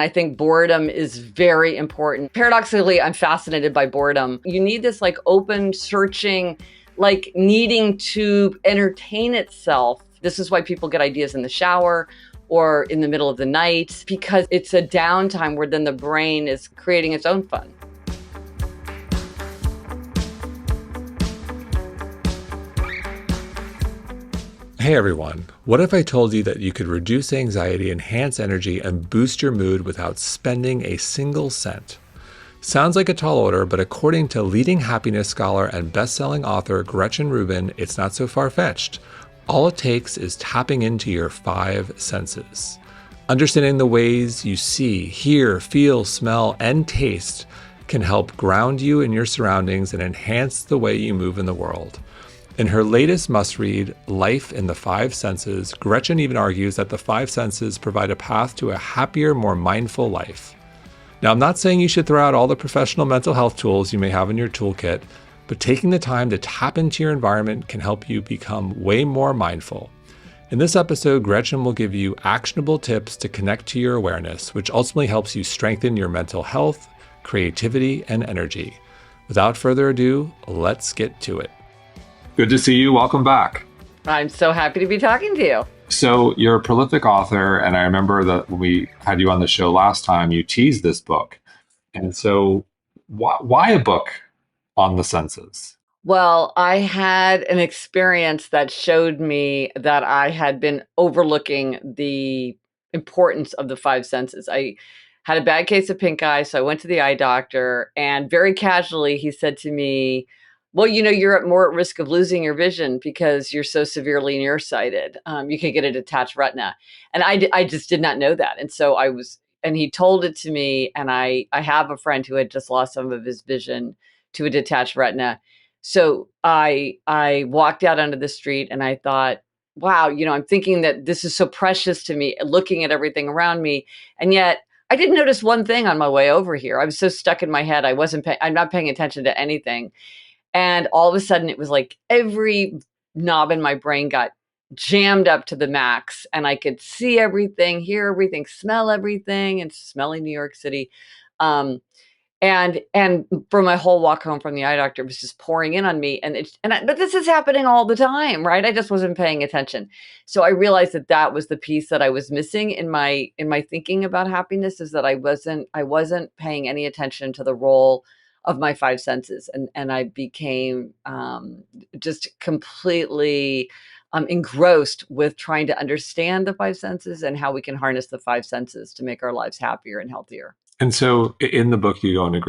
I think boredom is very important. Paradoxically, I'm fascinated by boredom. You need this like open, searching, like needing to entertain itself. This is why people get ideas in the shower or in the middle of the night, because it's a downtime where then the brain is creating its own fun. Hey everyone, what if I told you that you could reduce anxiety, enhance energy, and boost your mood without spending a single cent? Sounds like a tall order, but according to leading happiness scholar and best-selling author Gretchen Rubin, it's not so far-fetched. All it takes is tapping into your 5 senses. Understanding the ways you see, hear, feel, smell, and taste can help ground you in your surroundings and enhance the way you move in the world. In her latest must-read, Life in the 5 Senses, Gretchen even argues that the 5 senses provide a path to a happier, more mindful life. Now, I'm not saying you should throw out all the professional mental health tools you may have in your toolkit, but taking the time to tap into your environment can help you become way more mindful. In this episode, Gretchen will give you actionable tips to connect to your awareness, which ultimately helps you strengthen your mental health, creativity, and energy. Without further ado, let's get to it. Good to see you. Welcome back. I'm so happy to be talking to you. So you're a prolific author, and I remember that when we had you on the show last time, you teased this book. And so why a book on the senses? Well, I had an experience that showed me that I had been overlooking the importance of the 5 senses. I had a bad case of pink eye, so I went to the eye doctor, and very casually he said to me, well, you're more at risk of losing your vision because you're so severely nearsighted. You could get a detached retina. And I just did not know that. And so and he told it to me, and I have a friend who had just lost some of his vision to a detached retina. So I walked out onto the street and I thought, wow, I'm thinking that this is so precious to me, looking at everything around me. And yet I didn't notice one thing on my way over here. I was so stuck in my head. I'm not paying attention to anything. And all of a sudden it was like every knob in my brain got jammed up to the max, and I could see everything, hear everything, smell everything, and smelling New York City. And for my whole walk home from the eye doctor, it was just pouring in on me. But this is happening all the time, right? I just wasn't paying attention. So I realized that was the piece that I was missing in my thinking about happiness, is that I wasn't paying any attention to the role of my 5 senses. And I became just completely engrossed with trying to understand the 5 senses and how we can harness the 5 senses to make our lives happier and healthier. And so in the book, you go into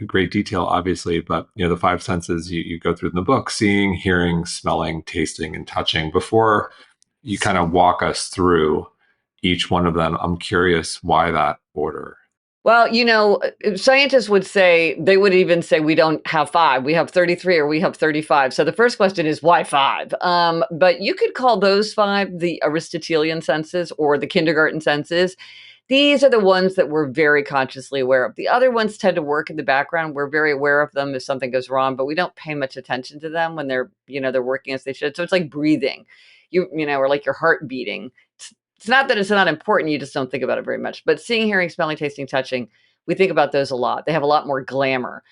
great detail, obviously, but the 5 senses you go through in the book: seeing, hearing, smelling, tasting, and touching. Before you kind of walk us through each one of them, I'm curious why that order. Well, scientists they would even say we don't have 5, we have 33 or we have 35. So the first question is, why 5? But you could call those 5 the Aristotelian senses or the kindergarten senses. These are the ones that we're very consciously aware of. The other ones tend to work in the background. We're very aware of them if something goes wrong, but we don't pay much attention to them when they're working as they should. So it's like breathing, or like your heart beating. It's not that it's not important, you just don't think about it very much. But seeing, hearing, smelling, tasting, touching, we think about those a lot. They have a lot more glamour.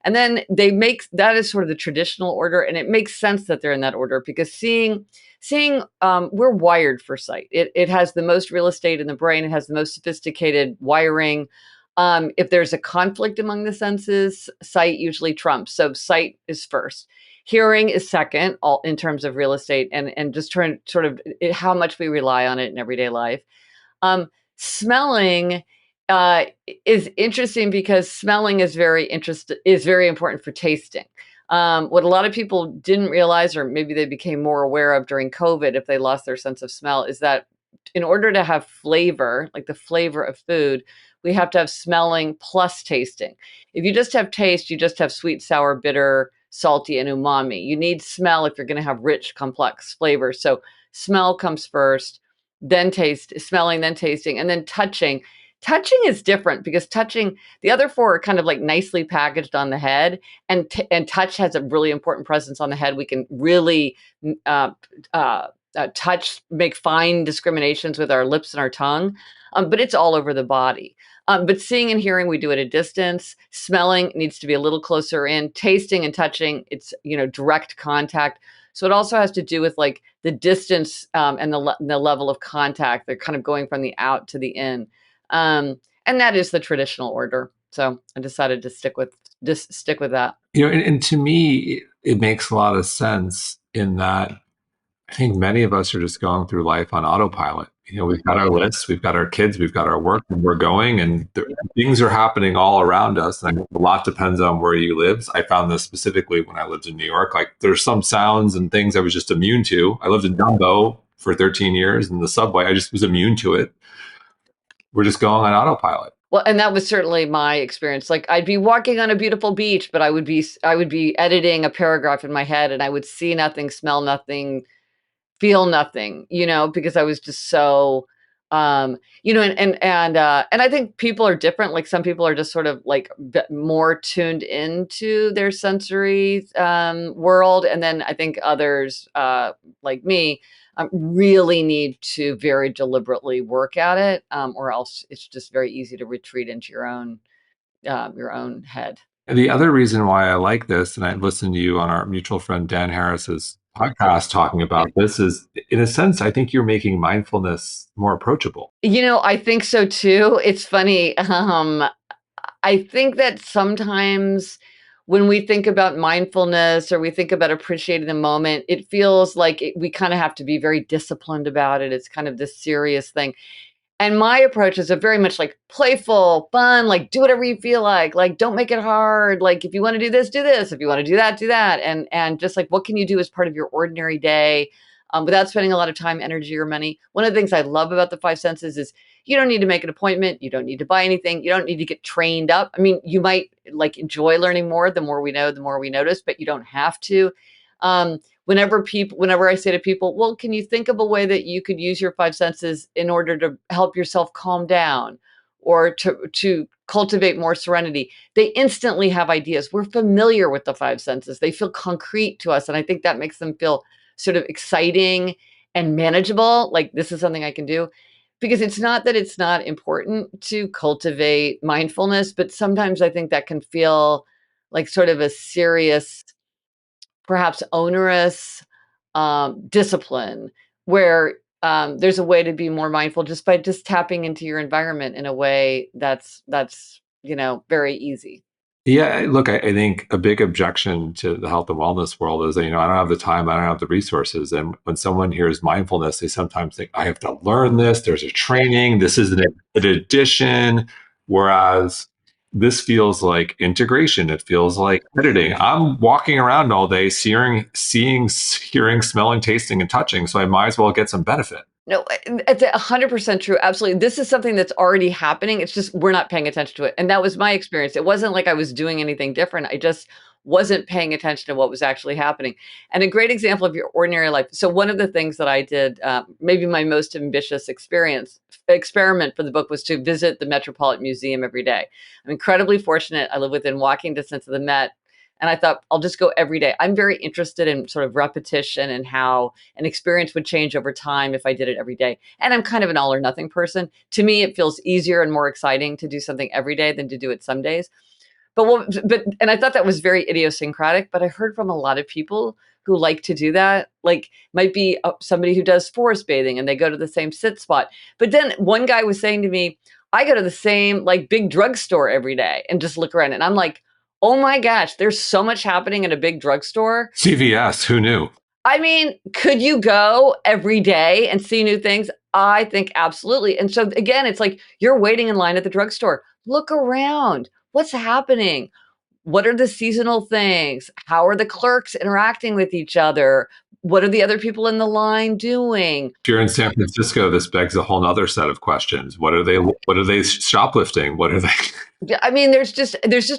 And then that is sort of the traditional order, and it makes sense that they're in that order because seeing, we're wired for sight. It has the most real estate in the brain. It has the most sophisticated wiring. If there's a conflict among the senses, sight usually trumps. So sight is first. Hearing is second, all in terms of real estate, and just trying sort of how much we rely on it in everyday life. Smelling is interesting because smelling is very important for tasting. What a lot of people didn't realize, or maybe they became more aware of during COVID, if they lost their sense of smell, is that in order to have flavor, like the flavor of food, we have to have smelling plus tasting. If you just have taste, you just have sweet, sour, bitter, salty, and umami. You need smell if you're going to have rich, complex flavors. So smell comes first, then smelling, then tasting, and then touching. Touching is different because the other 4 are kind of like nicely packaged on the head, and touch has a really important presence on the head. We can really touch, make fine discriminations with our lips and our tongue, but it's all over the body. But seeing and hearing, we do at a distance. Smelling needs to be a little closer in. Tasting and touching, it's, direct contact. So it also has to do with like the distance, and the level of contact. They're kind of going from the out to the in. And that is the traditional order. So I decided to stick with that. And to me, it makes a lot of sense in that I think many of us are just going through life on autopilot. We've got our lists, we've got our kids, we've got our work, and we're going, and things are happening all around us. And a lot depends on where you live. I found this specifically when I lived in New York. Like there's some sounds and things I was just immune to. I lived in Dumbo for 13 years, and the subway, I just was immune to it. We're just going on autopilot. Well, and that was certainly my experience. Like I'd be walking on a beautiful beach, but I would be editing a paragraph in my head, and I would see nothing, smell nothing, feel nothing, because I was just so, and I think people are different. Like some people are just sort of like more tuned into their sensory world, and then I think others, like me, really need to very deliberately work at it, or else it's just very easy to retreat into your own head. And the other reason why I like this, and I listened to you on our mutual friend Dan Harris's podcast talking about this, is in a sense, I think you're making mindfulness more approachable. I think so too. It's funny. I think that sometimes when we think about mindfulness or we think about appreciating the moment, it feels like we kind of have to be very disciplined about it. It's kind of this serious thing. And my approach is a very much like playful, fun, like do whatever you feel like don't make it hard. Like if you want to do this, do this. If you want to do that, do that. And just like what can you do as part of your ordinary day, without spending a lot of time, energy, or money. One of the things I love about the five senses is you don't need to make an appointment. You don't need to buy anything. You don't need to get trained up. I mean, you might like enjoy learning more. The more we know, the more we notice, but you don't have to. Whenever I say to people, well, can you think of a way that you could use your five senses in order to help yourself calm down or to cultivate more serenity? They instantly have ideas. We're familiar with the five senses. They feel concrete to us. And I think that makes them feel sort of exciting and manageable. Like this is something I can do. Because it's not that it's not important to cultivate mindfulness, but sometimes I think that can feel like sort of a serious, perhaps onerous, discipline where, there's a way to be more mindful just by just tapping into your environment in a way that's very easy. Yeah, look, I think a big objection to the health and wellness world is that, I don't have the time, I don't have the resources. And when someone hears mindfulness, they sometimes think, I have to learn this. There's a training. This is an addition. Whereas this feels like integration. It feels like editing. I'm walking around all day, seeing, hearing, smelling, tasting, and touching. So I might as well get some benefit. No, it's 100% true. Absolutely. This is something that's already happening. It's just we're not paying attention to it. And that was my experience. It wasn't like I was doing anything different. I just wasn't paying attention to what was actually happening. And a great example of your ordinary life. So one of the things that I did, maybe my most ambitious experiment for the book, was to visit the Metropolitan Museum every day. I'm incredibly fortunate. I live within walking distance of the Met. And I thought, I'll just go every day. I'm very interested in sort of repetition and how an experience would change over time if I did it every day. And I'm kind of an all or nothing person. To me, it feels easier and more exciting to do something every day than to do it some days. And I thought that was very idiosyncratic, but I heard from a lot of people who like to do that, like might be somebody who does forest bathing and they go to the same sit spot. But then one guy was saying to me, I go to the same like big drugstore every day and just look around. And I'm like, oh my gosh, there's so much happening in a big drugstore. CVS, who knew? I mean, could you go every day and see new things? I think absolutely. And so again, it's like you're waiting in line at the drugstore. Look around. What's happening? What are the seasonal things? How are the clerks interacting with each other? What are the other people in the line doing? If you're in San Francisco, this begs a whole nother set of questions. What are they shoplifting? What are they? I mean, there's just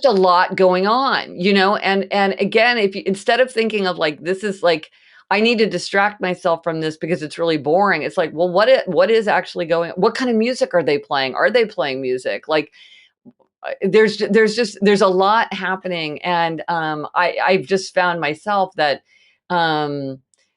a lot going on, and again, if you, instead of thinking of like, this is like, I need to distract myself from this because it's really boring. It's like, well, what is actually going on? What kind of music are they playing? Are they playing music? Like, there's a lot happening. And, I've just found myself that,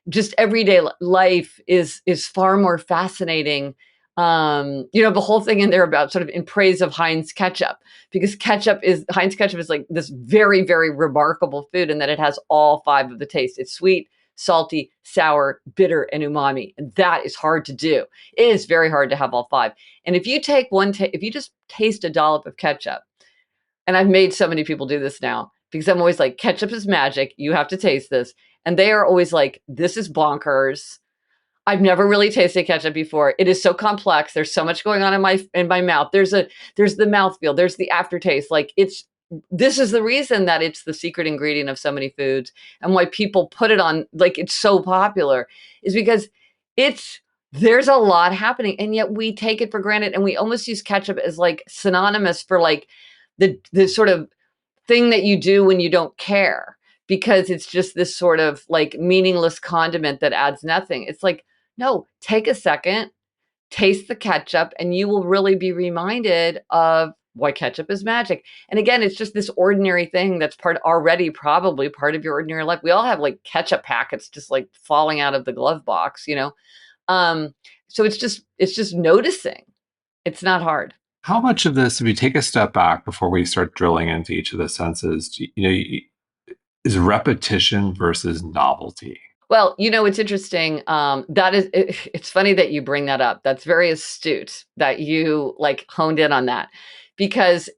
just everyday life is far more fascinating, The whole thing in there about sort of in praise of Heinz ketchup, because Heinz ketchup is like this very, very remarkable food in that it has all five of the tastes. It's sweet, salty, sour, bitter, and umami. And that is hard to do. It is very hard to have all five. And if you take if you just taste a dollop of ketchup, and I've made so many people do this now because I'm always like, ketchup is magic. You have to taste this. And they are always like, this is bonkers. I've never really tasted ketchup before. It is so complex. There's so much going on in my mouth. There's the mouthfeel. There's the aftertaste. Like this is the reason that it's the secret ingredient of so many foods and why people put it on, like it's so popular, is because there's a lot happening, and yet we take it for granted, and we almost use ketchup as like synonymous for like the sort of thing that you do when you don't care, because it's just this sort of like meaningless condiment that adds nothing. It's like, no, take a second, taste the ketchup, and you will really be reminded of why ketchup is magic. And again, it's just this ordinary thing that's probably part of your ordinary life. We all have like ketchup packets just like falling out of the glove box, so it's just noticing. It's not hard. How much of this, if we take a step back before we start drilling into each of the senses, is repetition versus novelty? Well, it's interesting. It's funny that you bring that up. That's very astute that you like honed in on that, because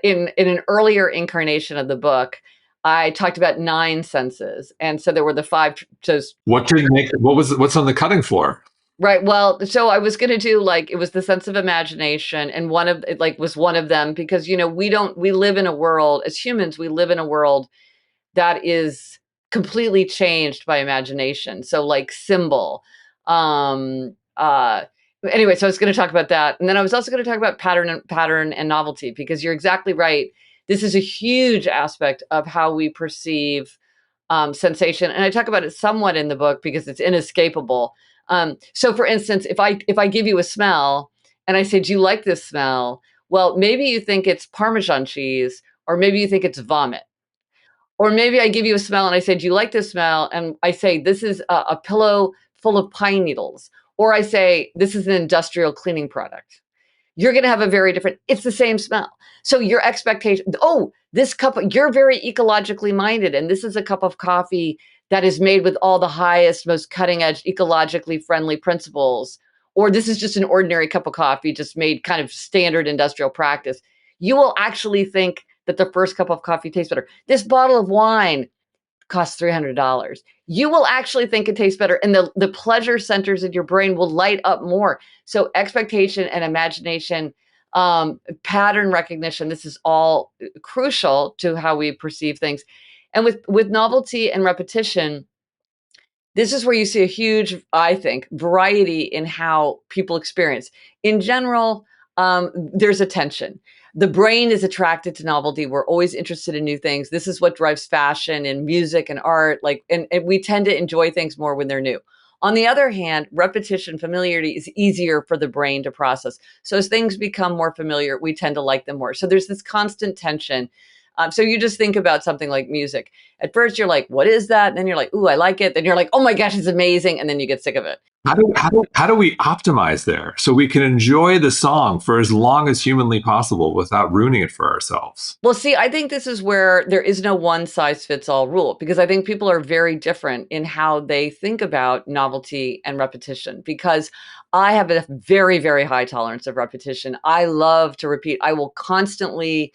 in an earlier incarnation of the book, I talked about 9 senses, and so there were the 5. What's on the cutting floor? Right. Well, so I was going to do like, it was the sense of imagination, and one of it like was one of them, because we live in a world as humans. We live in a world that is completely changed by imagination. So like symbol. Anyway, so I was going to talk about that. And then I was also going to talk about pattern and novelty, because you're exactly right. This is a huge aspect of how we perceive sensation. And I talk about it somewhat in the book because it's inescapable. So for instance, if I give you a smell and I say, do you like this smell? Well, maybe you think it's Parmesan cheese, or maybe you think it's vomit. Or maybe I give you a smell and I say, do you like this smell? And I say, this is a pillow full of pine needles. Or I say, this is an industrial cleaning product. You're going to have a very different, it's the same smell. So your expectation, you're very ecologically minded, and this is a cup of coffee that is made with all the highest, most cutting edge, ecologically friendly principles. Or this is just an ordinary cup of coffee, just made kind of standard industrial practice. You will actually think that the first cup of coffee tastes better. This bottle of wine costs $300. You will actually think it tastes better, and the pleasure centers in your brain will light up more. So expectation and imagination, pattern recognition, this is all crucial to how we perceive things. And with novelty and repetition, this is where you see a huge, I think, variety in how people experience. In general, there's a tension. The brain is attracted to novelty. We're always interested in new things. This is what drives fashion and music and art. And we tend to enjoy things more when they're new. On the other hand, repetition, familiarity is easier for the brain to process. So as things become more familiar, we tend to like them more. So there's this constant tension. So you just think about something like music. At first, you're like, what is that? And then you're like, ooh, I like it. Then you're like, oh my gosh, it's amazing. And then you get sick of it. How do we optimize there so we can enjoy the song for as long as humanly possible without ruining it for ourselves? Well, see, I think this is where there is no one size fits all rule, because I think people are very different in how they think about novelty and repetition, because I have a very, very high tolerance of repetition. I love to repeat. I will constantly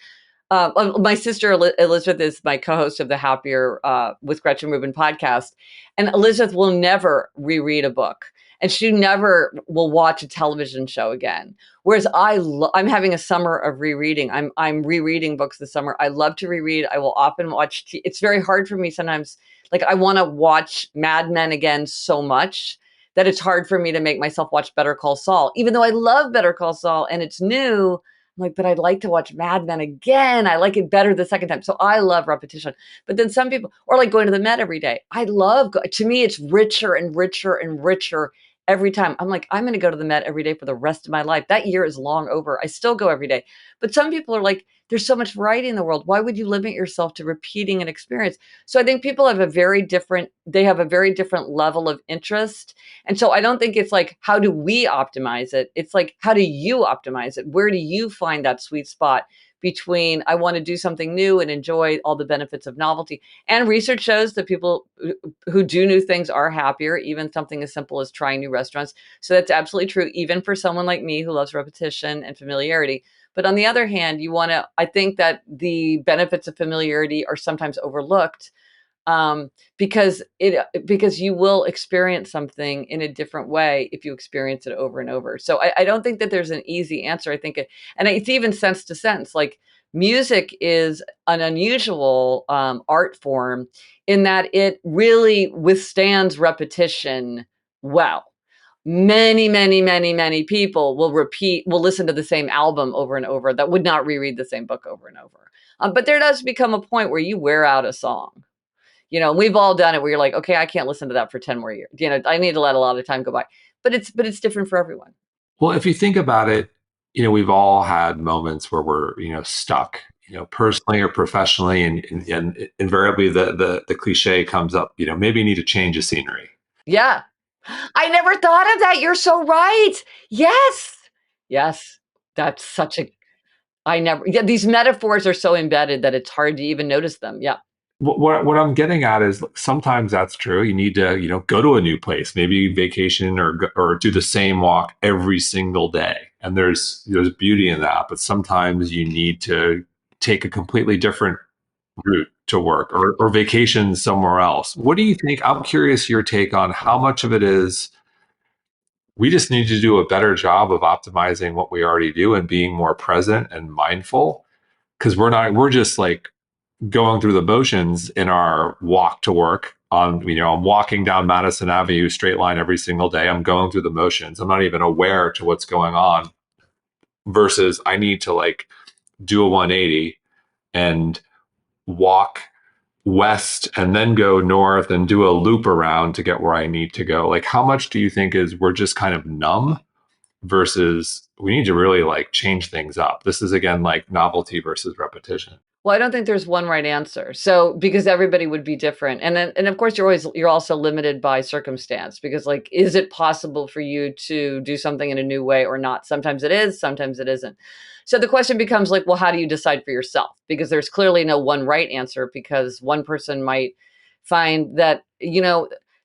my sister Elizabeth is my co-host of the Happier with Gretchen Rubin podcast, and Elizabeth will never reread a book, and she never will watch a television show again. Whereas I'm having a summer of rereading. I'm rereading books this summer. I love to reread. I will often watch. It's very hard for me sometimes. Like I want to watch Mad Men again so much that it's hard for me to make myself watch Better Call Saul, even though I love Better Call Saul and it's new. I'm like, but I'd like to watch Mad Men again. I like it better the second time. So I love repetition. But then some people, or like going to the Met every day. To me, it's richer and richer and richer every time. I'm like, I'm going to go to the Met every day for the rest of my life. That year is long over. I still go every day. But some people are like, There's so much variety in the world. Why would you limit yourself to repeating an experience? So I think people have they have a very different level of interest. And so I don't think it's like, how do we optimize it? It's like, how do you optimize it? Where do you find that sweet spot between I want to do something new and enjoy all the benefits of novelty? And research shows that people who do new things are happier, even something as simple as trying new restaurants. So that's absolutely true, even for someone like me who loves repetition and familiarity. But on the other hand, I think that the benefits of familiarity are sometimes overlooked, because you will experience something in a different way if you experience it over and over. So I don't think that there's an easy answer. And it's even sense to sense. Like music is an unusual art form in that it really withstands repetition well. Many people will listen to the same album over and over that would not reread the same book over and over. But there does become a point where you wear out a song. We've all done it where you're like, okay, I can't listen to that for 10 more years. I need to let a lot of time go by. But it's different for everyone. Well, if you think about it, we've all had moments where we're, stuck, personally or professionally, and invariably the cliche comes up, maybe you need to change the scenery. Yeah. I never thought of that. You're so right. Yes. Yes. That's such a I never yeah, these metaphors are so embedded that it's hard to even notice them. Yeah. What I'm getting at is sometimes that's true. You need to, go to a new place, maybe vacation or do the same walk every single day. And there's beauty in that. But sometimes you need to take a completely different route to work or vacation somewhere else. What do you think? I'm curious your take on how much of it is we just need to do a better job of optimizing what we already do and being more present and mindful, because we're just like going through the motions in our walk to work. I'm walking down Madison Avenue straight line every single day. I'm going through the motions. I'm not even aware to what's going on, versus I need to like do a 180 and walk west and then go north and do a loop around to get where I need to go. Like, how much do you think is we're just kind of numb versus we need to really like change things up? This is again like novelty versus repetition. Well, I don't think there's one right answer. So because everybody would be different. And of course you're also limited by circumstance, because like, is it possible for you to do something in a new way or not? Sometimes it is, sometimes it isn't. So the question becomes like, well, how do you decide for yourself? Because there's clearly no one right answer, because one person might find that,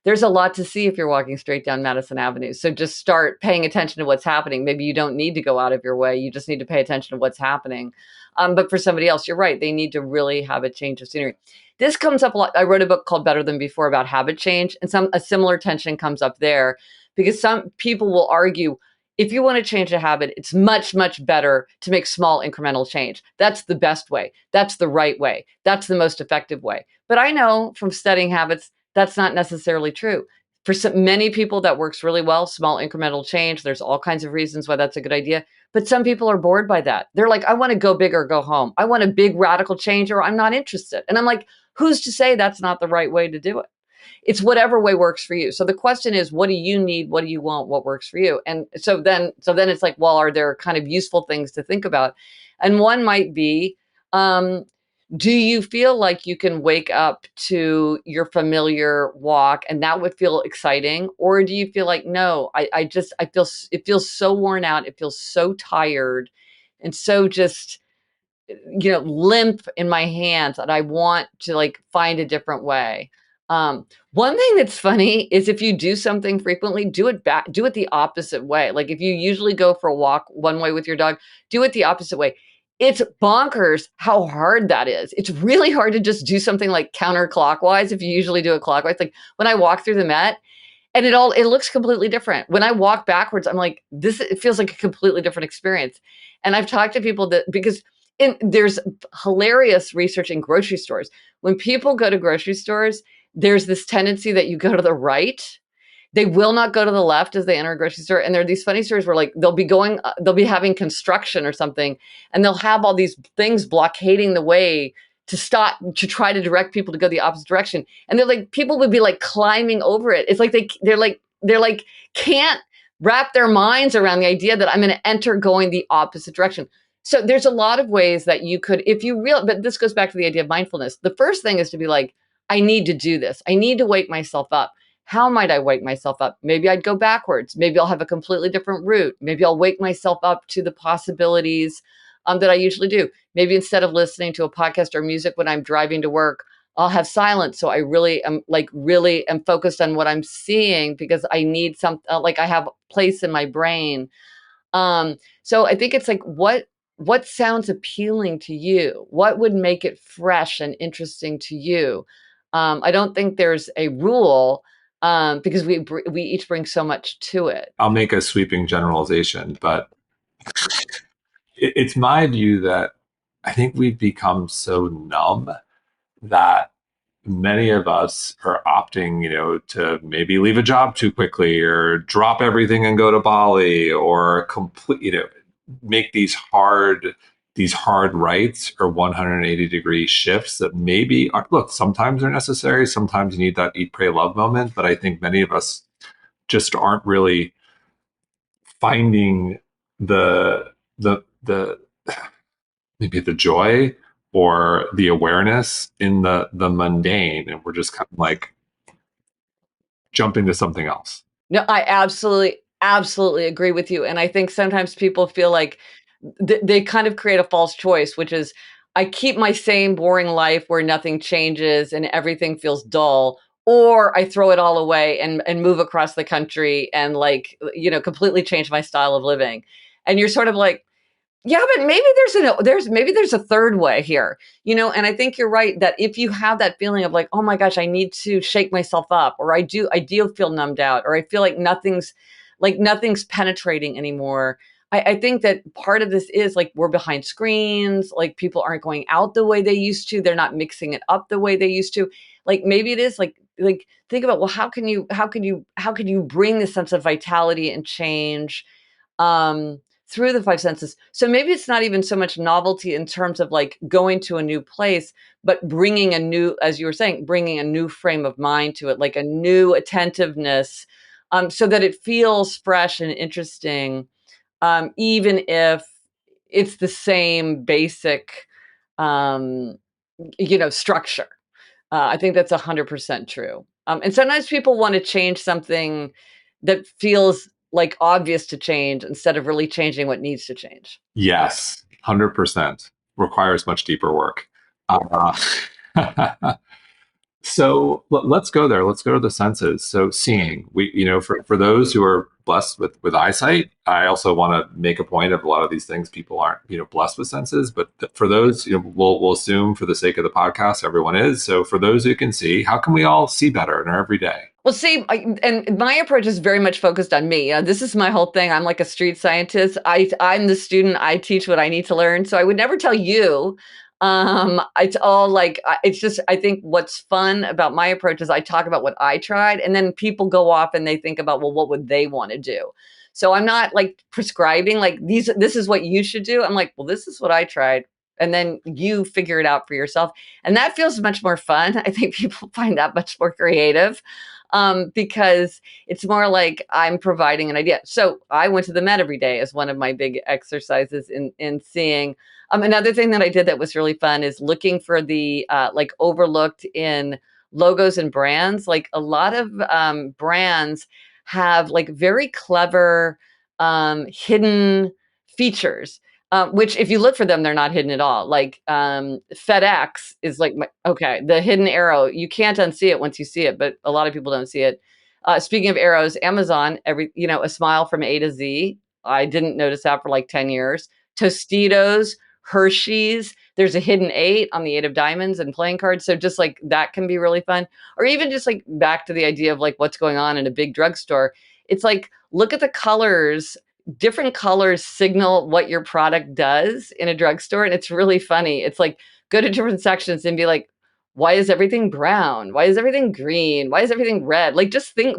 there's a lot to see if you're walking straight down Madison Avenue. So just start paying attention to what's happening. Maybe you don't need to go out of your way. You just need to pay attention to what's happening. But for somebody else, you're right. They need to really have a change of scenery. This comes up a lot. I wrote a book called Better Than Before about habit change, and a similar tension comes up there, because some people will argue, if you want to change a habit, it's much, much better to make small incremental change. That's the best way. That's the right way. That's the most effective way. But I know from studying habits, that's not necessarily true. For many people, that works really well, small incremental change. There's all kinds of reasons why that's a good idea. But some people are bored by that. They're like, I want to go big or go home. I want a big radical change, or I'm not interested. And I'm like, who's to say that's not the right way to do it? It's whatever way works for you. So the question is, what do you need? What do you want? What works for you? And so then it's like, well, are there kind of useful things to think about? And one might be, do you feel like you can wake up to your familiar walk and that would feel exciting? Or do you feel like, no, it feels so worn out. It feels so tired and so just, limp in my hands that I want to like find a different way. One thing that's funny is if you do something frequently, do it the opposite way. Like if you usually go for a walk one way with your dog, do it the opposite way. It's bonkers how hard that is. It's really hard to just do something like counterclockwise if you usually do it clockwise. Like when I walk through the Met, and it looks completely different. When I walk backwards, I'm like, it feels like a completely different experience. And I've talked to people because there's hilarious research in grocery stores. When people go to grocery stores, there's this tendency that you go to the right. They will not go to the left as they enter a grocery store. And there are these funny stories where like they'll be having construction or something, and they'll have all these things blockading the way to try to direct people to go the opposite direction. And they're like, people would be like climbing over it. It's like they're like can't wrap their minds around the idea that I'm going to enter going the opposite direction. So there's a lot of ways that you could, if you real, but this goes back to the idea of mindfulness. The first thing is to be like, I need to do this. I need to wake myself up. How might I wake myself up? Maybe I'd go backwards. Maybe I'll have a completely different route. Maybe I'll wake myself up to the possibilities that I usually do. Maybe instead of listening to a podcast or music when I'm driving to work, I'll have silence. So I really am focused on what I'm seeing because I need some, like I have place in my brain. So I think it's like, what sounds appealing to you? What would make it fresh and interesting to you? I don't think there's a rule because we each bring so much to it. I'll make a sweeping generalization, but it's my view that I think we've become so numb that many of us are opting, to maybe leave a job too quickly or drop everything and go to Bali or make these hard rights or 180-degree shifts that maybe are, look, sometimes they're necessary. Sometimes you need that eat, pray, love moment. But I think many of us just aren't really finding the maybe the joy or the awareness in the mundane, and we're just kind of like jumping to something else. No, I absolutely agree with you. And I think sometimes people feel like they kind of create a false choice, which is I keep my same boring life where nothing changes and everything feels dull, or I throw it all away and move across the country and like, completely change my style of living. And you're sort of like, yeah, but maybe there's a third way here, and I think you're right that if you have that feeling of like, oh my gosh, I need to shake myself up, or I do feel numbed out, or I feel like nothing's penetrating anymore. I think that part of this is like we're behind screens, like people aren't going out the way they used to, they're not mixing it up the way they used to. Like maybe it is like think about, well, how can you bring this sense of vitality and change through the five senses. So maybe it's not even so much novelty in terms of like going to a new place, but bringing a new, as you were saying, bringing a new frame of mind to it, like a new attentiveness, so that it feels fresh and interesting, even if it's the same basic, um, structure. I think that's 100% true. And sometimes people want to change something that feels like obvious to change instead of really changing what needs to change. Yes, 100% requires much deeper work. Uh, So let's go there. Let's go to the senses. So seeing, for those who are blessed with eyesight, I also want to make a point of a lot of these things. People aren't, blessed with senses, but for those, we'll assume for the sake of the podcast, everyone is. So for those who can see, how can we all see better in our everyday? Well, see, and my approach is very much focused on me. This is my whole thing. I'm like a street scientist. I'm the student. I teach what I need to learn. So I would never tell you. It's all like it's just. I think what's fun about my approach is I talk about what I tried, and then people go off and they think about, well, what would they want to do? So I'm not like prescribing like these. This is what you should do. I'm like, well, this is what I tried, and then you figure it out for yourself, and that feels much more fun. I think people find that much more creative, because it's more like I'm providing an idea. So I went to the Met every day as one of my big exercises in seeing. Another thing that I did that was really fun is looking for the like overlooked in logos and brands. Like a lot of brands have like very clever hidden features, which if you look for them, they're not hidden at all. Like FedEx is like, okay, the hidden arrow. You can't unsee it once you see it, but a lot of people don't see it. Speaking of arrows, Amazon, a smile from A to Z. I didn't notice that for like 10 years. Tostitos, Hershey's, there's a hidden eight on the eight of diamonds and playing cards. So just like that can be really fun. Or even just like back to the idea of like what's going on in a big drugstore. It's like, look at the colors. Different colors signal what your product does in a drugstore. And it's really funny. It's like go to different sections and be like, why is everything brown? Why is everything green? Why is everything red? Like just think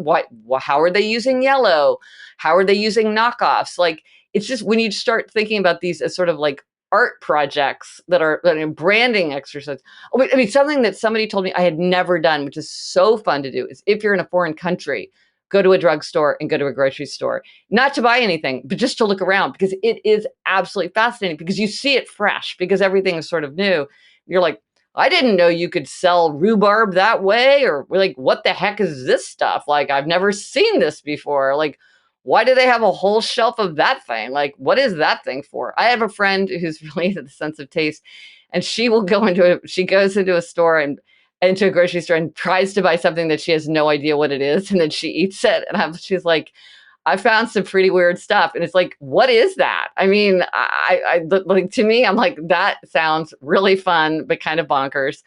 how are they using yellow? How are they using knockoffs? Like it's just when you start thinking about these as sort of like art projects that are branding exercise. I mean, something that somebody told me I had never done, which is so fun to do, is if you're in a foreign country, go to a drugstore and go to a grocery store, not to buy anything, but just to look around, because it is absolutely fascinating, because you see it fresh, because everything is sort of new. You're like, I didn't know you could sell rhubarb that way, or like, what the heck is this stuff? Like, I've never seen this before. Like, why do they have a whole shelf of that thing? Like, what is that thing for? I have a friend who's really into the sense of taste, and she goes into a store and into a grocery store and tries to buy something that she has no idea what it is, and then she eats it. And she's like, I found some pretty weird stuff. And it's like, what is that? I mean, like, to me, I'm like, that sounds really fun, but kind of bonkers.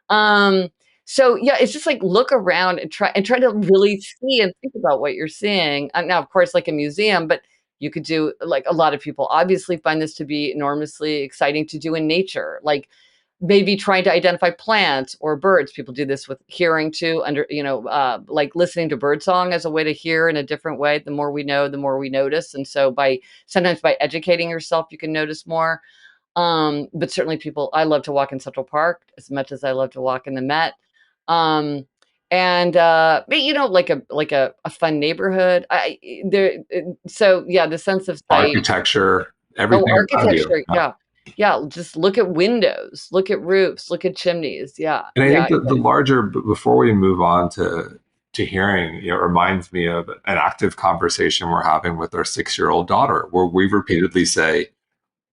Um, so yeah, it's just like, look around and try to really see and think about what you're seeing. Now, of course, like a museum, but you could do, like, a lot of people obviously find this to be enormously exciting to do in nature, like maybe trying to identify plants or birds. People do this with hearing too, like listening to birdsong as a way to hear in a different way. The more we know, the more we notice. And so sometimes by educating yourself, you can notice more. But certainly I love to walk in Central Park as much as I love to walk in the Met. Um, but, like a fun neighborhood. So yeah, the sense of sight. Architecture, Oh, everything around you. architecture. Yeah. Yeah. Just look at windows, look at roofs, look at chimneys. Yeah. And I Yeah. think that the larger, before we move on to hearing, it reminds me of an active conversation we're having with our 6-year-old daughter, where we repeatedly say,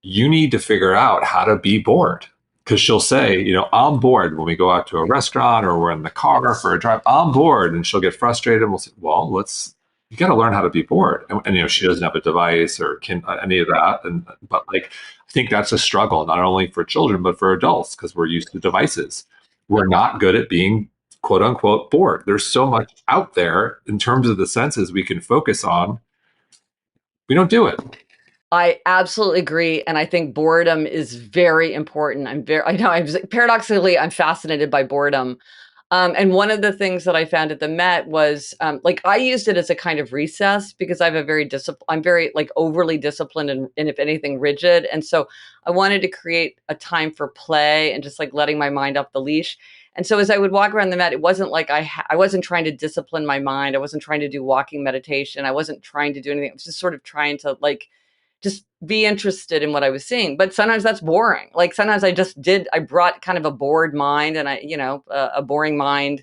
you need to figure out how to be bored. Because she'll say, I'm bored when we go out to a restaurant or we're in the car for a drive. I'm bored. And she'll get frustrated. And we'll say, well, you got to learn how to be bored. And she doesn't have a device or any of that. But like, I think that's a struggle, not only for children, but for adults, because we're used to devices. We're not good at being quote unquote bored. There's so much out there in terms of the senses we can focus on. We don't do it. I absolutely agree. And I think boredom is very important. Paradoxically, I'm fascinated by boredom. And one of the things that I found at the Met was, like, I used it as a kind of recess, because I have I'm very, like, overly disciplined and if anything rigid. And so I wanted to create a time for play and just like letting my mind off the leash. And so as I would walk around the Met, it wasn't like I wasn't trying to discipline my mind. I wasn't trying to do walking meditation. I wasn't trying to do anything. I was just sort of trying to, like, just be interested in what I was seeing. But sometimes that's boring. Like, sometimes I brought kind of a bored mind, and a boring mind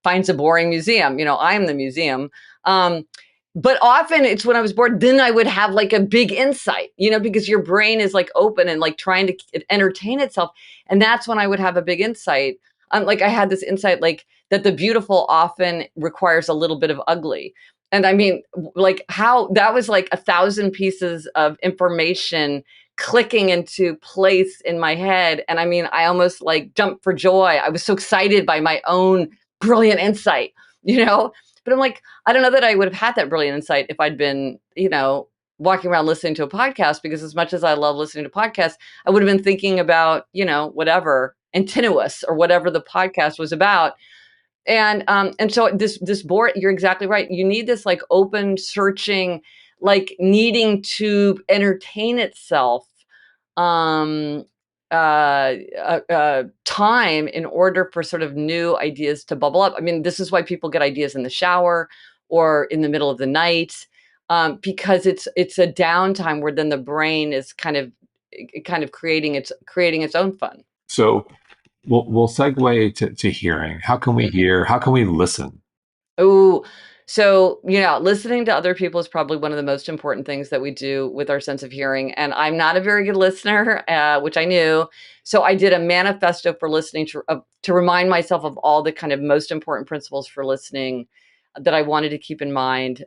finds a boring museum. I'm the museum. But often it's when I was bored, then I would have like a big insight, because your brain is like open and like trying to entertain itself. And that's when I would have a big insight. Like, I had this insight, like, that the beautiful often requires a little bit of ugly. And I mean, like, how that was like 1,000 pieces of information clicking into place in my head. And I mean, I almost like jumped for joy. I was so excited by my own brilliant insight, But I'm like, I don't know that I would have had that brilliant insight if I'd been, walking around listening to a podcast, because as much as I love listening to podcasts, I would have been thinking about, whatever, Antinous or whatever the podcast was about. And so this board, you're exactly right. You need this like open, searching, like needing to entertain itself, um, time in order for sort of new ideas to bubble up. I mean, this is why people get ideas in the shower or in the middle of the night, because it's a downtime where then the brain is kind of creating its own fun. So we'll segue to hearing. How can we hear? How can we listen? Oh, so listening to other people is probably one of the most important things that we do with our sense of hearing. And I'm not a very good listener, which I knew. So I did a manifesto for listening to remind myself of all the kind of most important principles for listening that I wanted to keep in mind.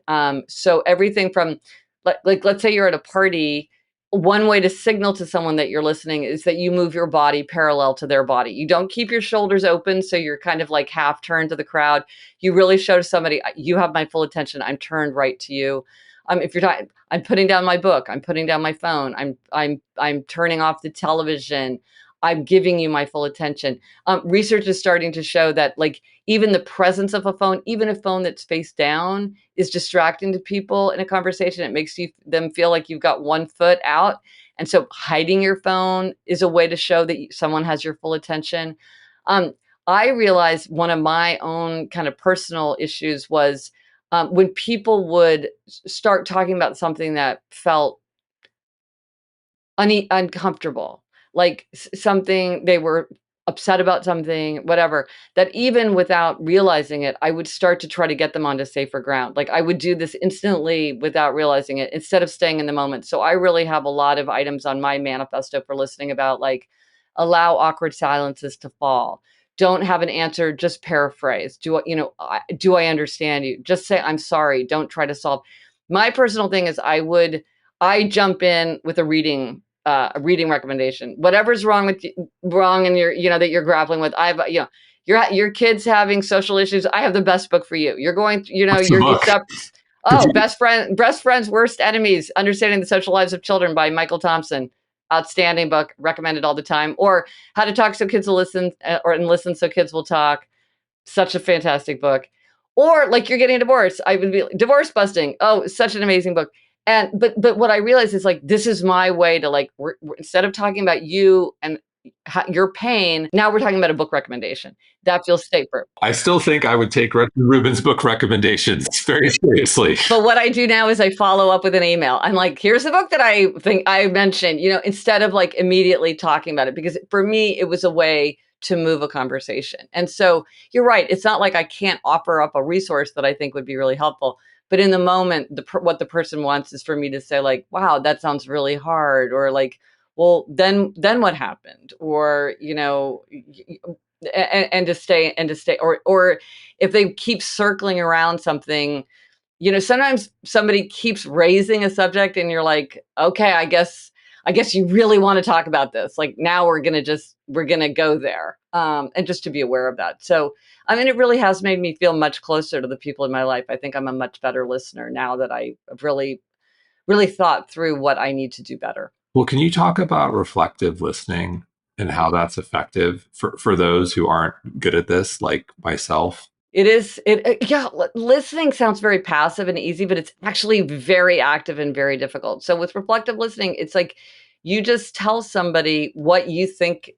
So everything from, like, let's say you're at a party. One way to signal to someone that you're listening is that you move your body parallel to their body. You don't keep your shoulders open, so you're kind of like half turned to the crowd. You really show to somebody, you have my full attention. I'm turned right to you. If you're talking, I'm putting down my book. I'm putting down my phone. I'm turning off the television. I'm giving you my full attention. Research is starting to show that, like, even the presence of a phone, even a phone that's face down, is distracting to people in a conversation. It makes them feel like you've got one foot out. And so hiding your phone is a way to show that someone has your full attention. I realized one of my own kind of personal issues was when people would start talking about something that felt uncomfortable, like something they were upset about, something, whatever, that even without realizing it, I would start to try to get them onto safer ground. Like I would do this instantly without realizing it instead of staying in the moment. So I really have a lot of items on my manifesto for listening about, like, allow awkward silences to fall. Don't have an answer, just paraphrase. Do I understand you? Just say I'm sorry. Don't try to solve. My personal thing is I jump in with a reading recommendation. Whatever's wrong in that you're grappling with. Your kids having social issues. I have the best book for you. You're going, What's the you book? step. Could Oh, you? Best Friends, Worst Enemies: Understanding the Social Lives of Children by Michael Thompson. Outstanding book, recommended all the time. Or How to Talk So Kids Will Listen, or and Listen So Kids Will Talk. Such a fantastic book. Or like You're Getting a Divorce. I would be Divorce Busting. Oh, such an amazing book. And but what I realized is, like, this is my way to, like, instead of talking about you and your pain, now we're talking about a book recommendation that feels safer. I still think I would take Gretchen Rubin's book recommendations very seriously. But what I do now is I follow up with an email. I'm like, here's the book that I think I mentioned, instead of like immediately talking about it, because for me, it was a way to move a conversation. And so you're right. It's not like I can't offer up a resource that I think would be really helpful. But in the moment, what the person wants is for me to say, like, wow, that sounds really hard. Or like, well, then what happened? Or, and to stay, or if they keep circling around something, sometimes somebody keeps raising a subject and you're like, okay, I guess you really want to talk about this. Like, now we're going to go there. And just to be aware of that. So, I mean, it really has made me feel much closer to the people in my life. I think I'm a much better listener now that I have really, really thought through what I need to do better. Well, can you talk about reflective listening and how that's effective for those who aren't good at this, like myself? It is, yeah, listening sounds very passive and easy, but it's actually very active and very difficult. So with reflective listening, it's like you just tell somebody what you think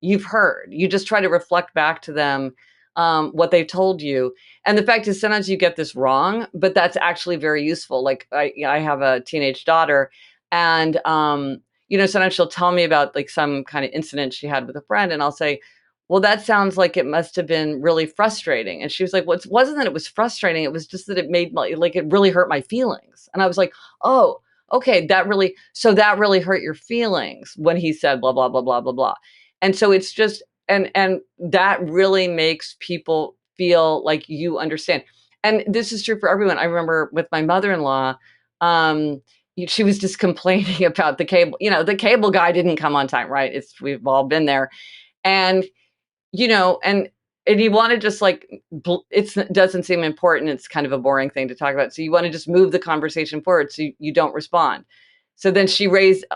you've heard. You just try to reflect back to them what they've told you. And the fact is, sometimes you get this wrong, but that's actually very useful. Like I have a teenage daughter, and sometimes she'll tell me about like some kind of incident she had with a friend, and I'll say, "Well, that sounds like it must have been really frustrating." And she was like, "Well, it wasn't that it was frustrating. It was just that it made it really hurt my feelings." And I was like, "Oh, okay, that really hurt your feelings when he said blah blah blah blah blah blah." And so it's just, and that really makes people feel like you understand. And this is true for everyone. I remember with my mother-in-law, um, she was just complaining about the cable. The cable guy didn't come on time, right? We've all been there. And you know, and you want to just like, it doesn't seem important. It's kind of a boring thing to talk about. So you want to just move the conversation forward so you don't respond. So then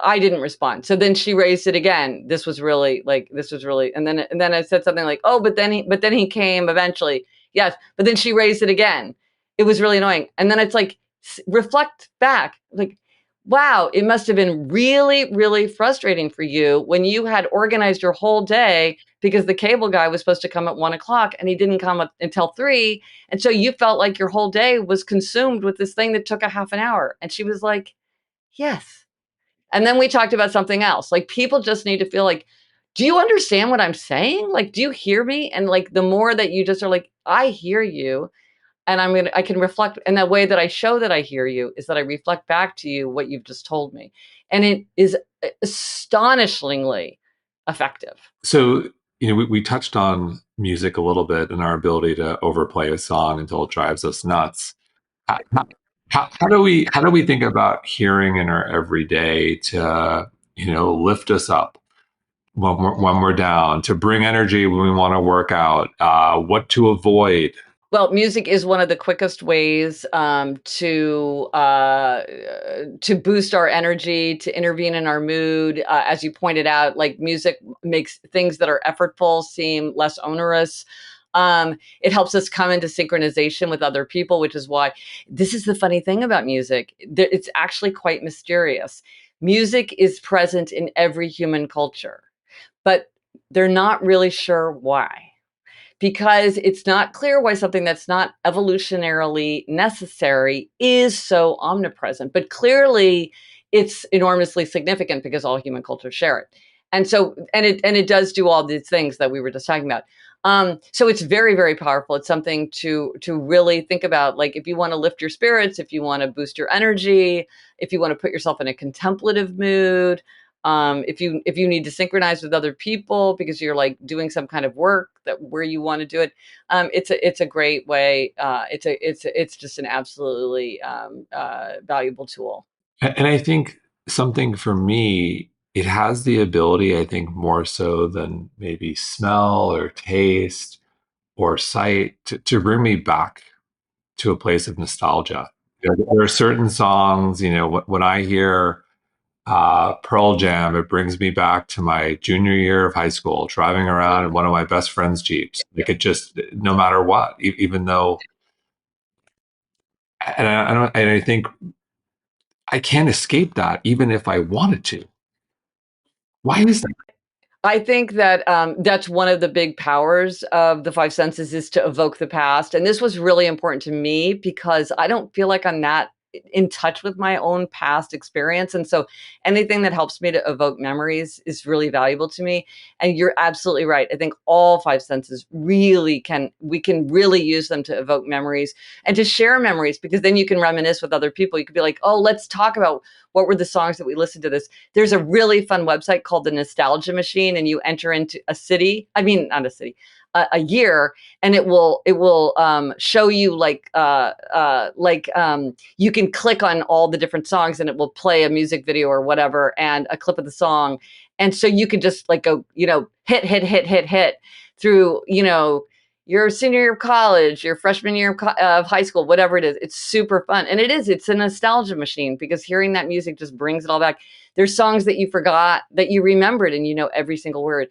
I didn't respond. So then she raised it again. This was really, and then I said something like, oh, but then he came eventually. Yes. But then she raised it again. It was really annoying. And then it's like, reflect back, like, wow, it must have been really, really frustrating for you when you had organized your whole day because the cable guy was supposed to come at 1 o'clock and he didn't come until 3. And so you felt like your whole day was consumed with this thing that took a half an hour. And she was like, yes. And then we talked about something else. Like, people just need to feel like, do you understand what I'm saying? Like, do you hear me? And like, the more that you just are like, I hear you. And I can reflect. And the way that I show that I hear you is that I reflect back to you what you've just told me. And it is astonishingly effective. So, we touched on music a little bit and our ability to overplay a song until it drives us nuts. How, how do we think about hearing in our everyday to lift us up when we're down, to bring energy when we want to work out, what to avoid? Well, music is one of the quickest ways to boost our energy, to intervene in our mood. As you pointed out, like, music makes things that are effortful seem less onerous. It helps us come into synchronization with other people, which is why this is the funny thing about music. It's actually quite mysterious. Music is present in every human culture, but they're not really sure why. because it's not clear why something that's not evolutionarily necessary is so omnipresent. But clearly, it's enormously significant because all human cultures share it. And so, and it does do all these things that we were just talking about. So it's very, very powerful. It's something to really think about. Like if you want to lift your spirits, if you want to boost your energy, if you want to put yourself in a contemplative mood, if you need to synchronize with other people because you're like doing some kind of work that where you want to do it, it's a great way. It's just an absolutely valuable tool. And I think something for me, it has the ability, I think, more so than maybe smell or taste or sight to bring me back to a place of nostalgia. There are certain songs, when I hear Pearl Jam, it brings me back to my junior year of high school, driving around in one of my best friend's Jeeps. Like it just, no matter what, even though, and I think I can't escape that, even if I wanted to. Why is that? I think that that's one of the big powers of the five senses is to evoke the past. And this was really important to me because I don't feel like I'm that in touch with my own past experience. And so anything that helps me to evoke memories is really valuable to me. And you're absolutely right. I think all five senses really we can really use them to evoke memories and to share memories because then you can reminisce with other people. You could be like, oh, let's talk about what were the songs that we listened to this. There's a really fun website called the Nostalgia Machine, and you enter into a city. I mean, not a city, a year, and it will show you you can click on all the different songs, and it will play a music video or whatever, and a clip of the song, and so you could just like go, hit through, your senior year of college, your freshman year of high school, whatever it is. It's super fun. And it's a nostalgia machine because hearing that music just brings it all back. There's songs that you forgot that you remembered and you know every single word.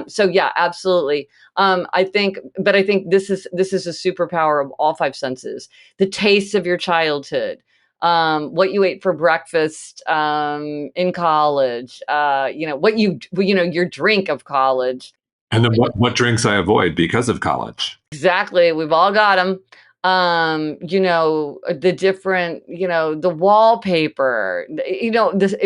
So yeah, absolutely. I think this is a superpower of all five senses. The taste of your childhood, what you ate for breakfast in college, your drink of college. And then what drinks I avoid because of college. Exactly. We've all got them. The different, the wallpaper,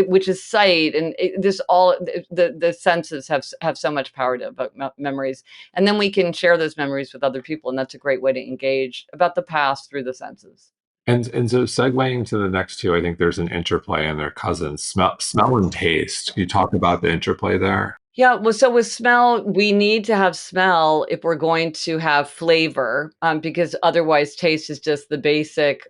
which is sight, and this all the senses have so much power to evoke memories, and then we can share those memories with other people, and that's a great way to engage about the past through the senses. And so segueing to the next two, I think there's an interplay and their cousins, smell and taste. Can you talk about the interplay there? Yeah, well, so with smell, we need to have smell if we're going to have flavor, because otherwise taste is just the basic,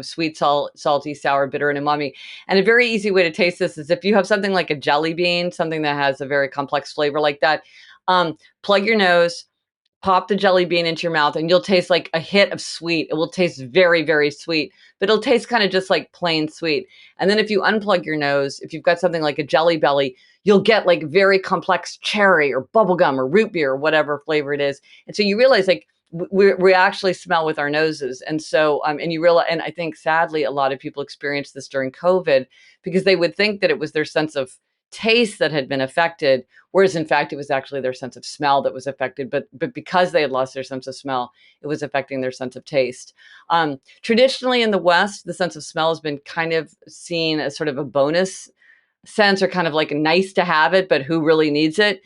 sweet, salty, sour, bitter, and umami. And a very easy way to taste this is if you have something like a jelly bean, something that has a very complex flavor like that, plug your nose, pop the jelly bean into your mouth, and you'll taste like a hit of sweet. It will taste very, very sweet, but it'll taste kind of just like plain sweet. And then if you unplug your nose, if you've got something like a Jelly Belly, you'll get like very complex cherry or bubblegum or root beer or whatever flavor it is. And so you realize like we actually smell with our noses. And so, and you realize, and I think sadly, a lot of people experienced this during COVID because they would think that it was their sense of taste that had been affected, whereas in fact it was actually their sense of smell that was affected. But because they had lost their sense of smell, it was affecting their sense of taste. Traditionally in the West, the sense of smell has been kind of seen as sort of a bonus sense or kind of like nice to have it, but who really needs it?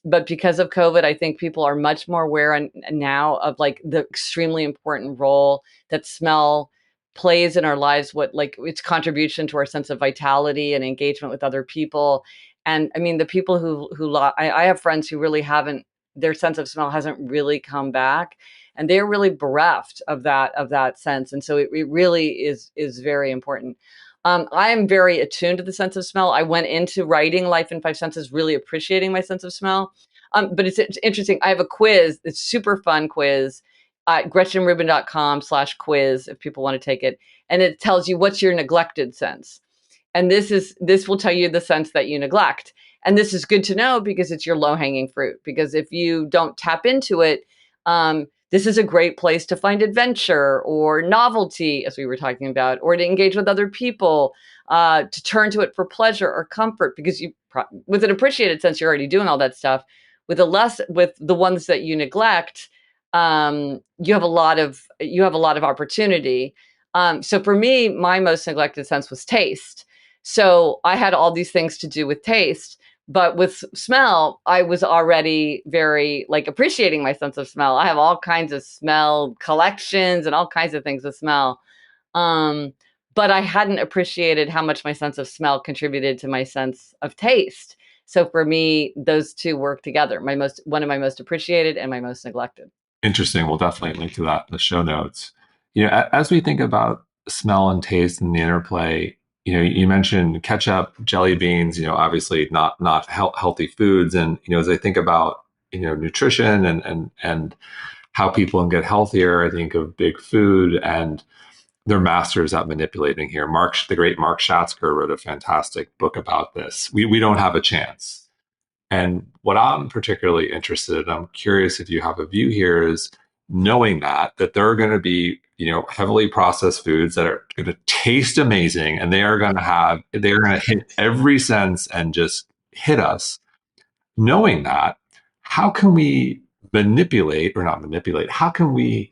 But because of COVID, I think people are much more aware now of like the extremely important role that smell plays in our lives, what like its contribution to our sense of vitality and engagement with other people. And I mean, the people I have friends who really haven't, their sense of smell hasn't really come back, and they're really bereft of that sense. And so it really is very important. I am very attuned to the sense of smell. I went into writing Life in Five Senses really appreciating my sense of smell. But it's interesting. I have a quiz. It's super fun quiz at gretchenrubin.com/quiz if people want to take it. And it tells you what's your neglected sense. And this will tell you the sense that you neglect. And this is good to know because it's your low hanging fruit. Because if you don't tap into it, this is a great place to find adventure or novelty, as we were talking about, or to engage with other people, to turn to it for pleasure or comfort, because with an appreciated sense, you're already doing all that stuff. with the ones that you neglect, you have a lot of opportunity. So for me, my most neglected sense was taste. So I had all these things to do with taste, but with smell, I was already very like appreciating my sense of smell. I have all kinds of smell collections and all kinds of things with smell. Um, but I hadn't appreciated how much my sense of smell contributed to my sense of taste. So for me, those two work together. One of my most appreciated and my most neglected. Interesting. We'll definitely link to that in the show notes. As we think about smell and taste and the interplay, you mentioned ketchup, jelly beans, obviously not healthy foods. And, as I think about, nutrition and how people can get healthier, I think of big food, and they're masters at manipulating here. The great Mark Schatzker wrote a fantastic book about this. We don't have a chance. And what I'm particularly interested in, I'm curious if you have a view here, is knowing that there are going to be, heavily processed foods that are going to taste amazing, and they're going to hit every sense and just hit us. Knowing that, how can we manipulate or not manipulate? How can we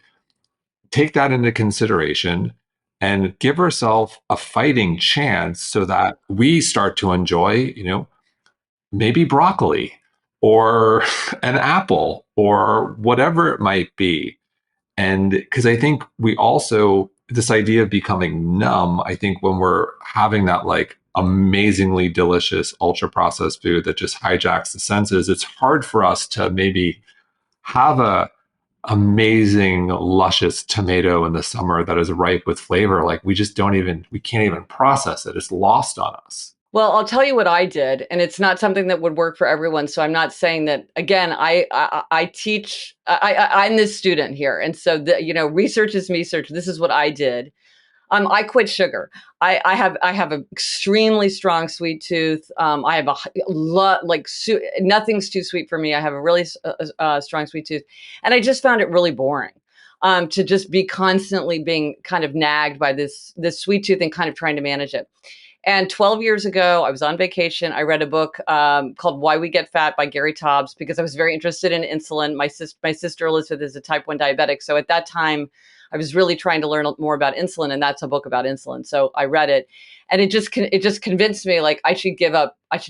take that into consideration and give ourselves a fighting chance so that we start to enjoy, maybe broccoli or an apple or whatever it might be? And because I think we also, this idea of becoming numb, I think when we're having that like amazingly delicious ultra processed food that just hijacks the senses, it's hard for us to maybe have a amazing luscious tomato in the summer that is ripe with flavor. Like we can't even process it. It's lost on us. Well, I'll tell you what I did, and it's not something that would work for everyone. So I'm not saying that. Again, I teach. I'm this student here, and so research is research. This is what I did. I quit sugar. I have an extremely strong sweet tooth. I have a lot nothing's too sweet for me. I have a really strong sweet tooth, and I just found it really boring. To just be constantly being kind of nagged by this sweet tooth and kind of trying to manage it. And 12 years ago, I was on vacation. I read a book called Why We Get Fat by Gary Taubes because I was very interested in insulin. My sister Elizabeth is a type 1 diabetic. So at that time, I was really trying to learn more about insulin, and that's a book about insulin. So I read it, and it just convinced me like I should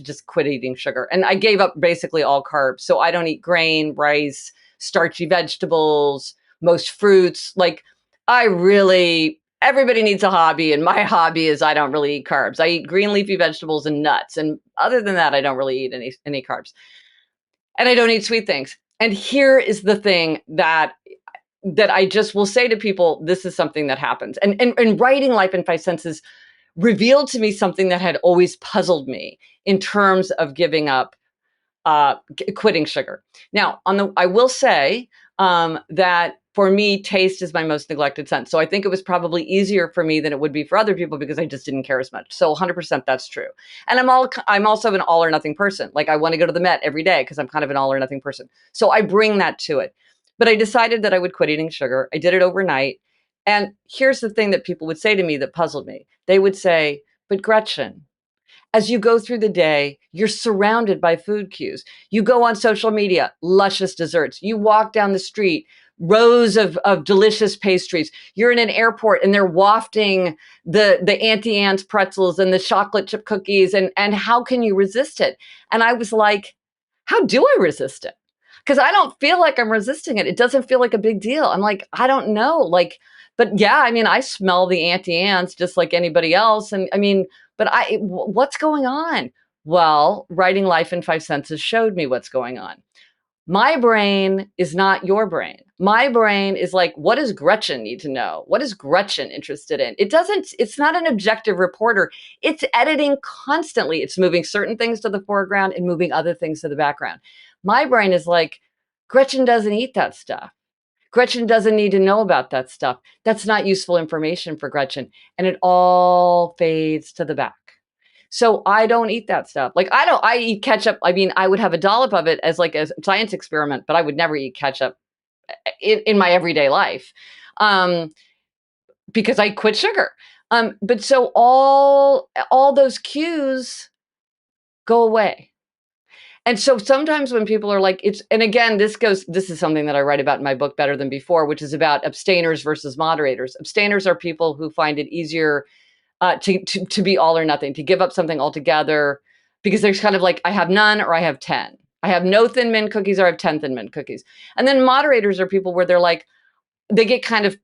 just quit eating sugar. And I gave up basically all carbs. So I don't eat grain, rice, starchy vegetables, most fruits. Like everybody needs a hobby, and my hobby is I don't really eat carbs. I eat green leafy vegetables and nuts, and other than that, I don't really eat any carbs. And I don't eat sweet things. And here is the thing that I just will say to people, this is something that happens. And writing Life in Five Senses revealed to me something that had always puzzled me in terms of giving up, quitting sugar. Now, I will say that for me, taste is my most neglected sense. So I think it was probably easier for me than it would be for other people because I just didn't care as much. So 100% that's true. And I'm also an all or nothing person. Like I want to go to the Met every day because I'm kind of an all or nothing person. So I bring that to it. But I decided that I would quit eating sugar. I did it overnight. And here's the thing that people would say to me that puzzled me. They would say, but Gretchen, as you go through the day, you're surrounded by food cues. You go on social media, luscious desserts. You walk down the street, rows of delicious pastries. You're in an airport and they're wafting the Auntie Anne's pretzels and the chocolate chip cookies. And how can you resist it? And I was like, how do I resist it? Because I don't feel like I'm resisting it. It doesn't feel like a big deal. I'm like, I don't know. Like, but yeah, I mean, I smell the Auntie Anne's just like anybody else. And I mean, but what's going on? Well, writing Life in Five Senses showed me what's going on. My brain is not your brain. My brain is like, what does Gretchen need to know? What is Gretchen interested in? It's not an objective reporter. It's editing constantly. It's moving certain things to the foreground and moving other things to the background. My brain is like, Gretchen doesn't eat that stuff. Gretchen doesn't need to know about that stuff. That's not useful information for Gretchen. And it all fades to the back. So I don't eat that stuff. Like I eat ketchup. I mean, I would have a dollop of it as like a science experiment, but I would never eat ketchup in my everyday life because I quit sugar. But so all those cues go away. And so sometimes when people are like, and again, this is something that I write about in my book, Better Than Before, which is about abstainers versus moderators. Abstainers are people who find it easier to be all or nothing, to give up something altogether, because there's kind of like, I have none or I have 10. I have no Thin Mint cookies or I have 10 Thin Mint cookies. And then moderators are people where they're like, they get kind of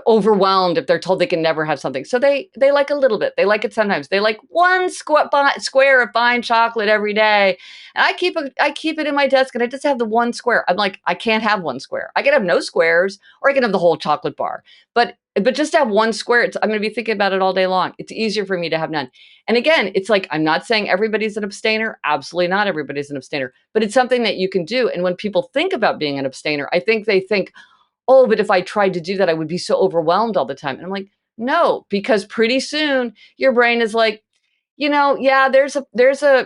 overwhelmed if they're told they can never have something. So they like a little bit. They like it sometimes. They like one square of fine chocolate every day, and I keep it in my desk, and I just have the one square. I'm like, I can't have one square. I can have no squares, or I can have the whole chocolate bar. But just to have one square, I'm going to be thinking about it all day long. It's easier for me to have none. And again, it's like, I'm not saying everybody's an abstainer. Absolutely not everybody's an abstainer. But it's something that you can do. And when people think about being an abstainer, I think they think, oh, but if I tried to do that, I would be so overwhelmed all the time. And I'm like, no, because pretty soon your brain is like, yeah,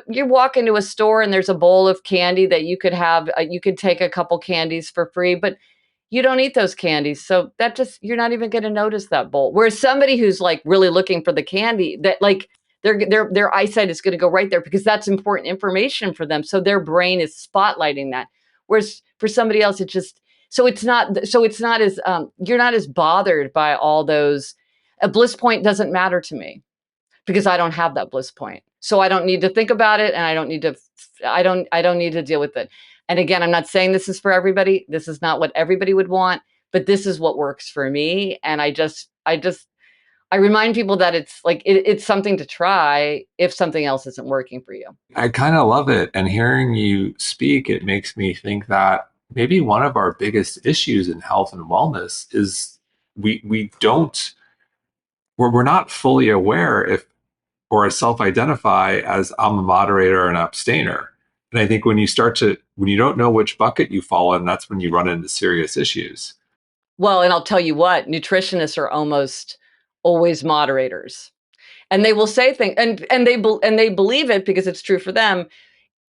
you walk into a store and there's a bowl of candy that you could have, you could take a couple candies for free, but you don't eat those candies. So you're not even going to notice that bowl. Whereas somebody who's like really looking for the candy, that like their eyesight is going to go right there because that's important information for them. So their brain is spotlighting that. Whereas for somebody else, it's not as, you're not as bothered by all those. A bliss point doesn't matter to me because I don't have that bliss point. So I don't need to think about it, and I don't need to deal with it. And again, I'm not saying this is for everybody. This is not what everybody would want, but this is what works for me. And I remind people that it's like, it's something to try if something else isn't working for you. I kind of love it. And hearing you speak, it makes me think that maybe one of our biggest issues in health and wellness is we don't we're not fully aware if or self-identify as I'm a moderator or an abstainer. And I think when you don't know which bucket you fall in, that's when you run into serious issues. Well, and I'll tell you what, nutritionists are almost always moderators. And they will say things, and they believe it because it's true for them.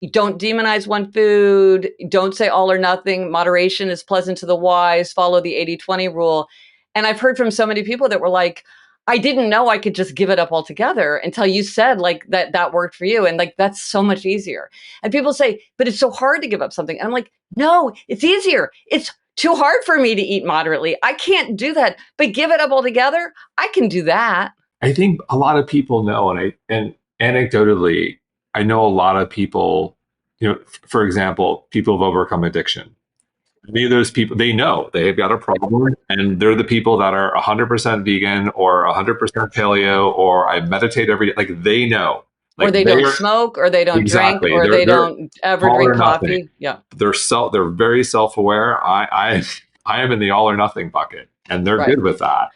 You don't demonize one food. Don't say all or nothing. Moderation is pleasant to the wise. Follow the 80-20 rule. And I've heard from so many people that were like, I didn't know I could just give it up altogether until you said like that worked for you. And like, that's so much easier. And people say, but it's so hard to give up something. And I'm like, no, it's easier. It's too hard for me to eat moderately. I can't do that, but give it up altogether. I can do that. I think a lot of people know, and anecdotally, I know a lot of people, for example, people have overcome addiction. Many of those people, they know they've got a problem, and they're the people that are 100% vegan or 100% paleo, or I meditate every day. Like they know, Or like they don't smoke, or they don't drink, exactly. or they They're don't ever all drink or nothing. coffee. Yeah. They're very self-aware. I am in the all or nothing bucket, and they're Right. good with that.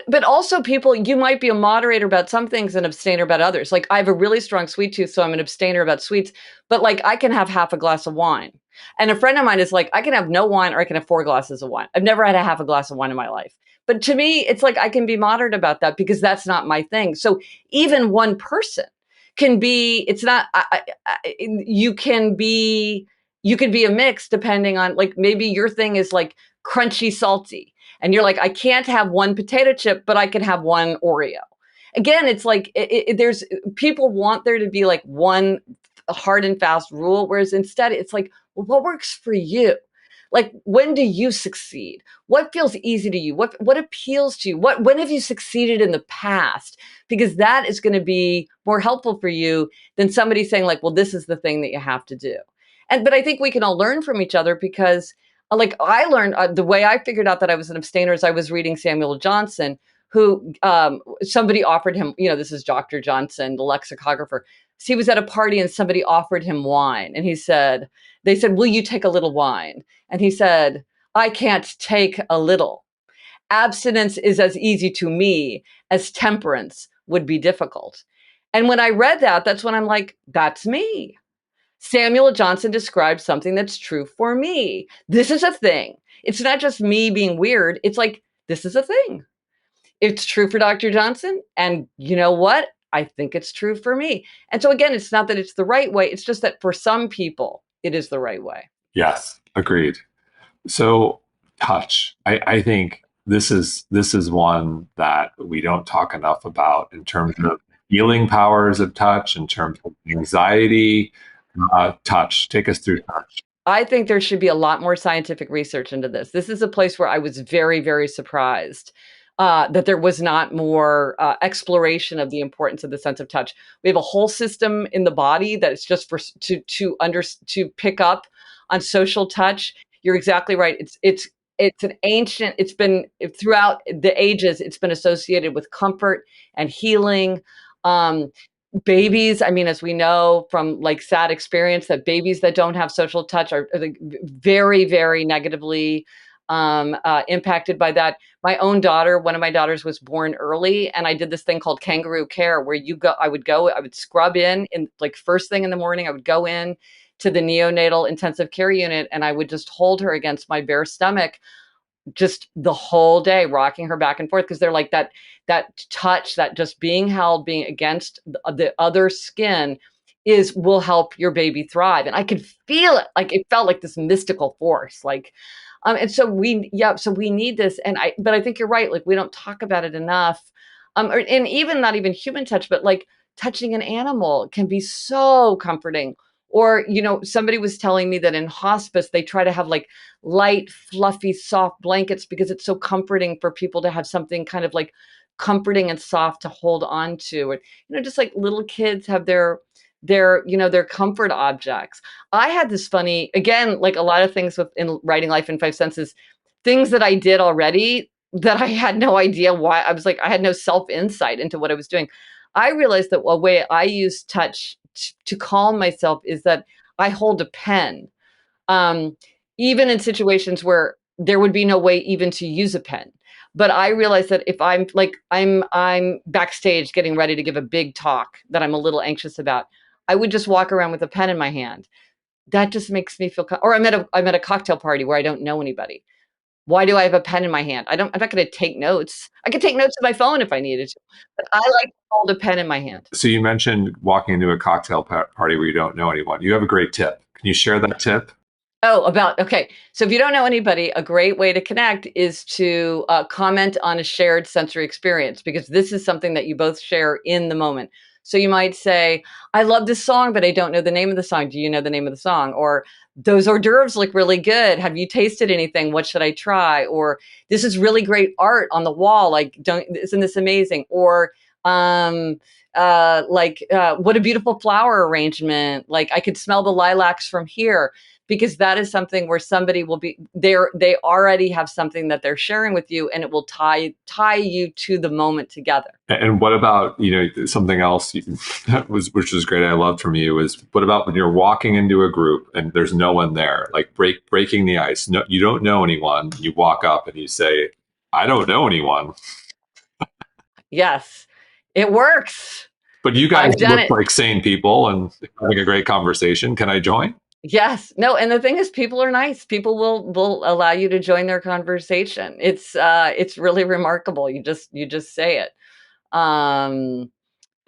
But also people, you might be a moderator about some things and abstainer about others. Like I have a really strong sweet tooth, so I'm an abstainer about sweets, but like I can have half a glass of wine. And a friend of mine is like, I can have no wine or I can have 4 glasses of wine. I've never had a half a glass of wine in my life. But to me, it's like I can be moderate about that because that's not my thing. So even one person can be, it's not, you can be a mix depending on like, maybe your thing is like crunchy, salty. And you're like, I can't have one potato chip, but I can have one Oreo. Again, it's like there's people want there to be like one hard and fast rule, whereas instead it's like, well, what works for you? Like, when do you succeed? What feels easy to you? What appeals to you? When have you succeeded in the past? Because that is going to be more helpful for you than somebody saying like, well, this is the thing that you have to do. But I think we can all learn from each other because like I learned the way I figured out that I was an abstainer is I was reading Samuel Johnson, who somebody offered him, this is Dr. Johnson, the lexicographer. So he was at a party and somebody offered him wine. And they said, will you take a little wine? And he said, I can't take a little. Abstinence is as easy to me as temperance would be difficult. And when I read that, that's when I'm like, that's me. Samuel Johnson describes something that's true for me. This is a thing. It's not just me being weird. It's like, this is a thing. It's true for Dr. Johnson. And you know what? I think it's true for me. And so again, it's not that it's the right way. It's just that for some people, it is the right way. Yes, agreed. So touch. I think this is one that we don't talk enough about in terms of healing powers of touch, in terms of anxiety, touch. Take us through touch. I think there should be a lot more scientific research into this. This is a place where I was very, very surprised that there was not more exploration of the importance of the sense of touch. We have a whole system in the body that is just for to pick up on social touch. You're exactly right. It's an ancient. It's been throughout the ages. It's been associated with comfort and healing. Um, Babies, I mean, as we know from like sad experience, that babies that don't have social touch are like very, very negatively impacted by that. My own daughter, one of my daughters was born early, and I did this thing called kangaroo care, where I would scrub in like first thing in the morning. I would go in to the neonatal intensive care unit, and I would just hold her against my bare stomach just the whole day, rocking her back and forth, because they're like that touch, that just being held, being against the other skin is will help your baby thrive. And I could feel it, like it felt like this mystical force, like and so we need this. But I think you're right, like we don't talk about it enough. And even not even human touch, but like touching an animal can be so comforting. Or, somebody was telling me that in hospice, they try to have like light, fluffy, soft blankets because it's so comforting for people to have something kind of like comforting and soft to hold on to. And, just like little kids have their comfort objects. I had this funny, again, like a lot of things in writing Life in Five Senses, things that I did already that I had no idea why. I was like, I had no self insight into what I was doing. I realized that a way I use touch to calm myself is that I hold a pen, um, even in situations where there would be no way even to use a pen. But I realize that if I'm backstage getting ready to give a big talk that I'm a little anxious about, I would just walk around with a pen in my hand. That just makes me feel. Or I'm at a cocktail party where I don't know anybody. Why do I have a pen in my hand? I'm not going to take notes. I could take notes on my phone if I needed to, but I like to hold a pen in my hand. So you mentioned walking into a cocktail party where you don't know anyone. You have a great tip. Can you share that tip? Okay. So if you don't know anybody, a great way to connect is to comment on a shared sensory experience, because this is something that you both share in the moment. So you might say, I love this song, but I don't know the name of the song. Do you know the name of the song? Or those hors d'oeuvres look really good. Have you tasted anything? What should I try? Or this is really great art on the wall. Like, isn't this amazing? Or, what a beautiful flower arrangement. Like, I could smell the lilacs from here, because that is something where somebody will be there. They already have something that they're sharing with you, and it will tie you to the moment together. And what about, something else which was great, I loved from you, is what about when you're walking into a group and there's no one there, like breaking the ice? No, you don't know anyone. You walk up and you say, I don't know anyone. Yes, it works. But you guys I've done look it. like sane people and having a great conversation. Can I join? Yes. No, and the thing is, people are nice. People will allow you to join their conversation. It's really remarkable. You just say it. Um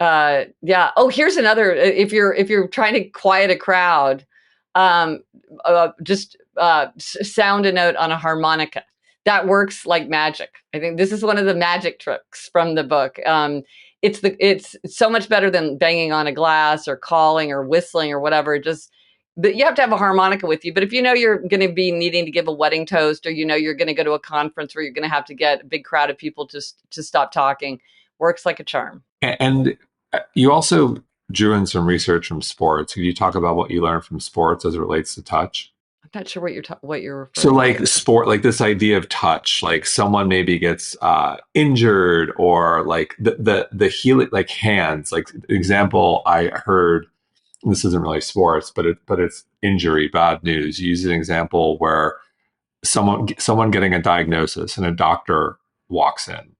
yeah. Oh, here's another. If you're trying to quiet a crowd, um just sound a note on a harmonica. That works like magic. I think this is one of the magic tricks from the book. It's so much better than banging on a glass or calling or whistling or whatever. Just but you have to have a harmonica with you. But if you know you're going to be needing to give a wedding toast, or you're going to go to a conference where you're going to have to get a big crowd of people to stop talking, works like a charm. And you also drew in some research from sports. Could you talk about what you learned from sports as it relates to touch? I'm not sure what you're So referring like to. sport, like this idea of touch, like someone maybe gets injured, or like the healing, like hands, like example I heard, this isn't really sports, but it's injury, bad news. You use an example where someone getting a diagnosis and a doctor walks in.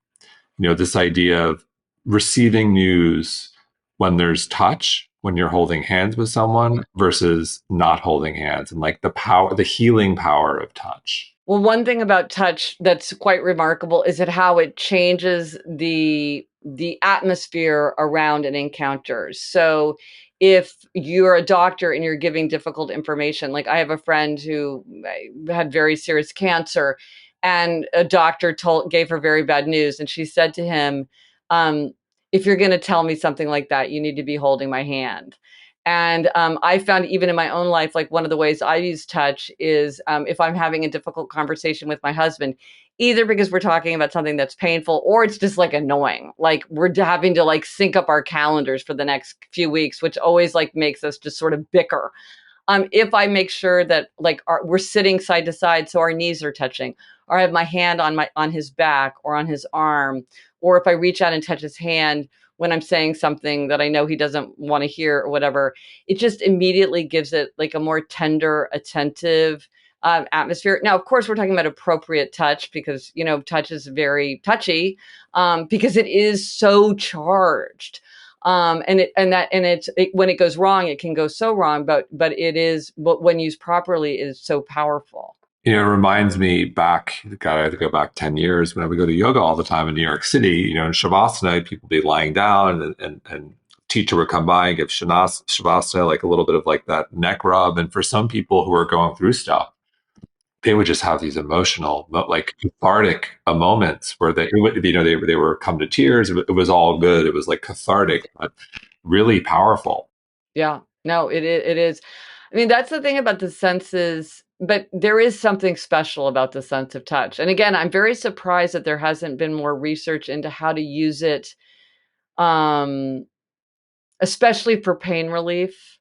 This idea of receiving news when there's touch, when you're holding hands with someone versus not holding hands, and like the healing power of touch. Well, one thing about touch that's quite remarkable is how it changes the atmosphere around an encounter. So if you're a doctor and you're giving difficult information, like I have a friend who had very serious cancer, and a doctor gave her very bad news, and she said to him, um, if you're going to tell me something like that, you need to be holding my hand. And I found even in my own life, like one of the ways I use touch is if I'm having a difficult conversation with my husband, either because we're talking about something that's painful or it's just like annoying. Like we're having to like sync up our calendars for the next few weeks, which always like makes us just sort of bicker. If I make sure that like we're sitting side to side, so our knees are touching, or I have my hand on his back or on his arm, or if I reach out and touch his hand when I'm saying something that I know he doesn't want to hear or whatever, it just immediately gives it like a more tender, attentive atmosphere. Now, of course, we're talking about appropriate touch because touch is very touchy because it is so charged. When it goes wrong, it can go so wrong, but when used properly, is so powerful. It reminds me back, God, I had to go back 10 years when I would go to yoga all the time in New York City, in Shavasana, people would be lying down and teacher would come by and give Shavasana, like a little bit of like that neck rub. And for some people who are going through stuff, they would just have these emotional, like cathartic moments where they were come to tears. It was all good. It was like cathartic, but really powerful. Yeah, no, it is. I mean, that's the thing about the senses, but there is something special about the sense of touch. And again, I'm very surprised that there hasn't been more research into how to use it, um, especially for pain relief.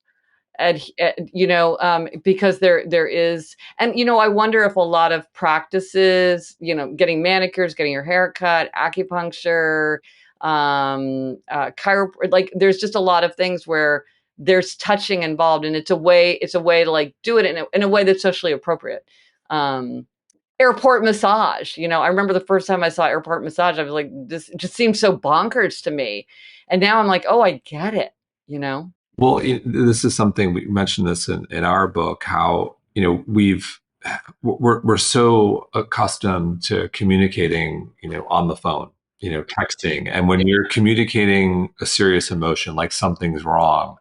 Because there is, and I wonder if a lot of practices, getting manicures, getting your hair cut, acupuncture, like there's just a lot of things where there's touching involved, and it's a way to like do it in a way that's socially appropriate. um Airport massage, I remember the first time I saw airport massage, I was like, this just seems so bonkers to me, and now I'm like, oh, I get it you know Well, this is something we mentioned this in our book, how, we're so accustomed to communicating, on the phone, texting. And when you're communicating a serious emotion, like something's wrong,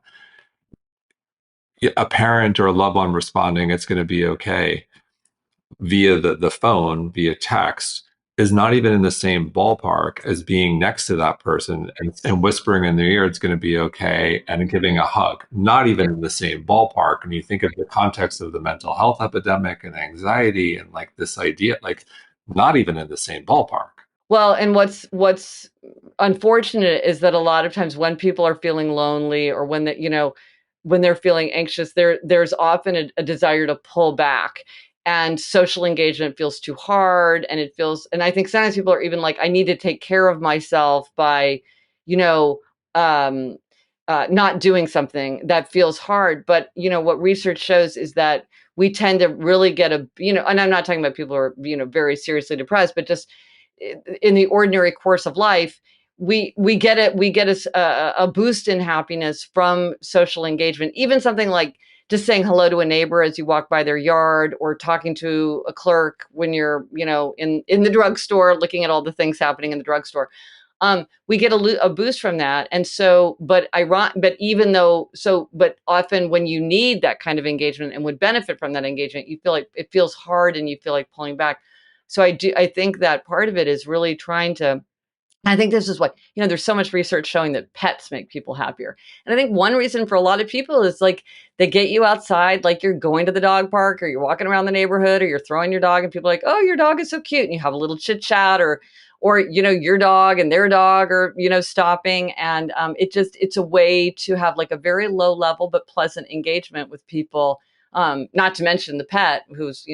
a parent or a loved one responding, it's going to be okay via the phone, via text, is not even in the same ballpark as being next to that person and whispering in their ear, it's going to be okay, and giving a hug. Not even in the same ballpark. When you think of the context of the mental health epidemic and anxiety and like this idea, like not even in the same ballpark. Well, and what's unfortunate is that a lot of times when people are feeling lonely, or when they're feeling anxious, there's often a desire to pull back, and social engagement feels too hard, and I think sometimes people are even like, I need to take care of myself by, you know, um, not doing something that feels hard. But what research shows is that we tend to really get and I'm not talking about people who are very seriously depressed, but just in the ordinary course of life, we get a boost in happiness from social engagement. Even something like just saying hello to a neighbor as you walk by their yard, or talking to a clerk when you're in the drugstore, looking at all the things happening in the drugstore. We get a boost from that. And so, but often when you need that kind of engagement and would benefit from that engagement, you feel like it feels hard and you feel like pulling back. So I think that part of it is really trying to, I think this is what, there's so much research showing that pets make people happier. And I think one reason for a lot of people is like they get you outside, like you're going to the dog park or you're walking around the neighborhood or you're throwing your dog, and people are like, oh, your dog is so cute. And you have a little chit chat, or your dog and their dog are, stopping. And it's a way to have like a very low level but pleasant engagement with people. Not to mention the pet, who's,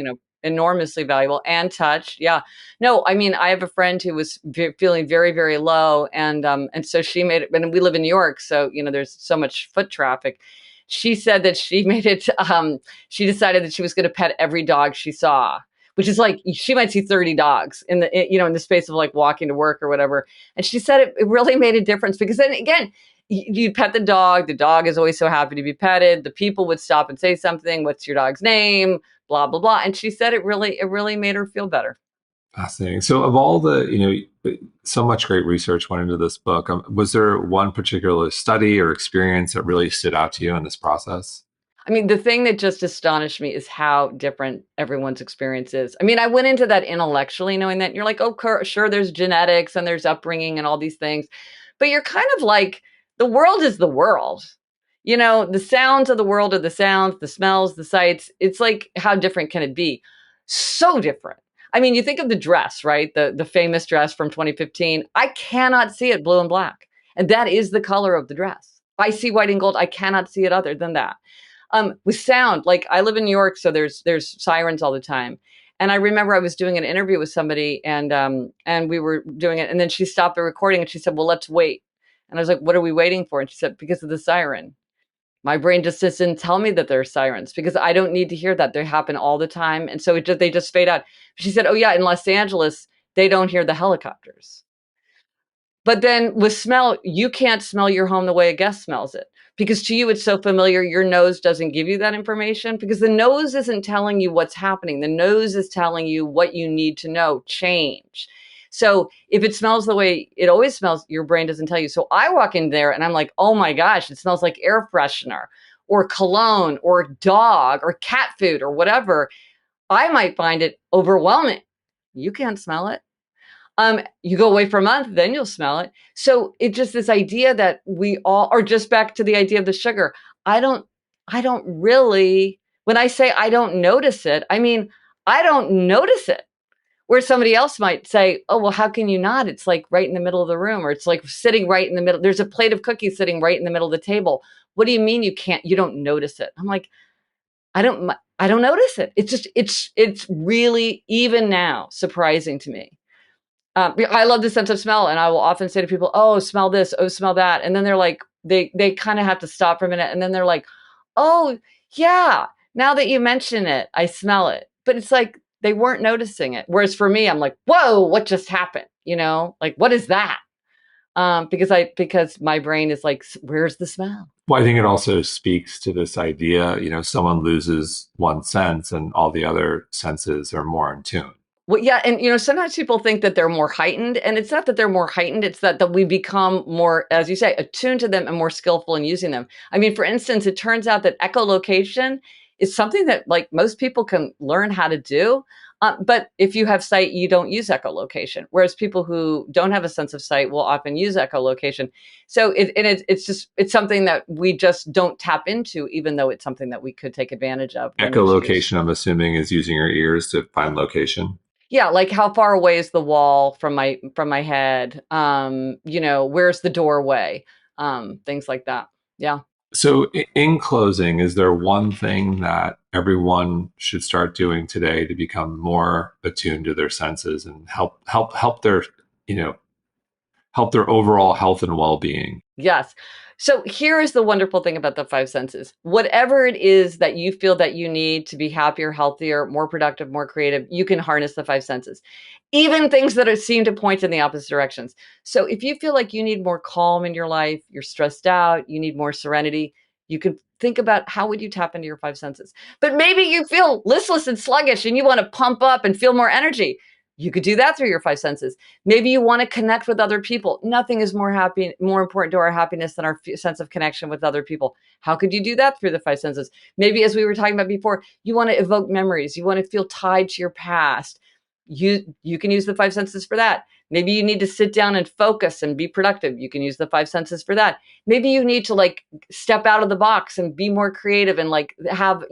enormously valuable, and touch. Yeah. No, I mean, I have a friend who was feeling very, very low, and so she made it. And we live in New York, so there's so much foot traffic. She said that she made it. She decided that she was going to pet every dog she saw, which is like she might see 30 dogs in the space of like walking to work or whatever. And she said it really made a difference, because then again, you'd pet the dog. The dog is always so happy to be petted. The people would stop and say something. What's your dog's name? Blah, blah, blah. And she said it really made her feel better. Fascinating. So, of all the, so much great research went into this book. Was there one particular study or experience that really stood out to you in this process? I mean, the thing that just astonished me is how different everyone's experience is. I mean, I went into that intellectually knowing that, and you're like, oh, sure, there's genetics and there's upbringing and all these things. but you're kind of like, the world is the world. The sounds of the world are the sounds, the smells, the sights. It's like, how different can it be? So different. I mean, you think of the dress, right? The famous dress from 2015. I cannot see it blue and black. And that is the color of the dress. I see white and gold. I cannot see it other than that. With sound, like I live in New York, so there's sirens all the time. And I remember I was doing an interview with somebody, and we were doing it, and then she stopped the recording and she said, "Well, let's wait." And I was like, "What are we waiting for?" And she said, "Because of the siren." My brain just didn't tell me that there are sirens, because I don't need to hear that. They happen all the time, and so they just fade out. She said, "Oh yeah, in Los Angeles, they don't hear the helicopters." But then with smell, you can't smell your home the way a guest smells it, because to you it's so familiar. Your nose doesn't give you that information, because the nose isn't telling you what's happening. The nose is telling you what you need to know, change. So if it smells the way it always smells, your brain doesn't tell you. So I walk in there and I'm like, oh my gosh, it smells like air freshener or cologne or dog or cat food or whatever. I might find it overwhelming. You can't smell it. You go away for a month, then you'll smell it. So it's just this idea that we all are, just back to the idea of the sugar. I don't, I don't really, when I say I don't notice it, I mean, I don't notice it. Where somebody else might say, oh, well, how can you not? It's like right in the middle of the room, or it's like sitting right in the middle. There's a plate of cookies sitting right in the middle of the table. What do you mean you don't notice it? I'm like, I don't notice it. It's just, it's really, even now, surprising to me. I love the sense of smell, and I will often say to people, "Oh, smell this. Oh, smell that." And then they're like, they kind of have to stop for a minute, and then they're like, "Oh, yeah. Now that you mention it, I smell it." But it's like they weren't noticing it. Whereas for me, I'm like, "Whoa, what just happened?" Like, what is that? Because my brain is like, "Where's the smell?" Well, I think it also speaks to this idea, someone loses one sense and all the other senses are more in tune. Well, yeah, and sometimes people think that they're more heightened, and it's not that they're more heightened, it's that we become more, as you say, attuned to them and more skillful in using them. I mean, for instance, it turns out that echolocation is something that like most people can learn how to do. But if you have sight, you don't use echolocation, whereas people who don't have a sense of sight will often use echolocation. So it's something that we just don't tap into, even though it's something that we could take advantage of when it's used. Echolocation, I'm assuming, is using your ears to find location. Yeah, like how far away is the wall from my head? Where's the doorway? Things like that. Yeah. So, in closing, is there one thing that everyone should start doing today to become more attuned to their senses and help their you know help their overall health and well-being? Yes. So here is the wonderful thing about the five senses. Whatever it is that you feel that you need to be happier, healthier, more productive, more creative, you can harness the five senses. Even things that seem to point in the opposite directions. So if you feel like you need more calm in your life, you're stressed out, you need more serenity, you can think about how would you tap into your five senses. But maybe you feel listless and sluggish and you want to pump up and feel more energy. You could do that through your five senses. Maybe you want to connect with other people. Nothing is more important to our happiness than our sense of connection with other people. How could you do that through the five senses? Maybe, as we were talking about before, you want to evoke memories. You want to feel tied to your past. You can use the five senses for that. Maybe you need to sit down and focus and be productive. You can use the five senses for that. Maybe you need to like step out of the box and be more creative and like have,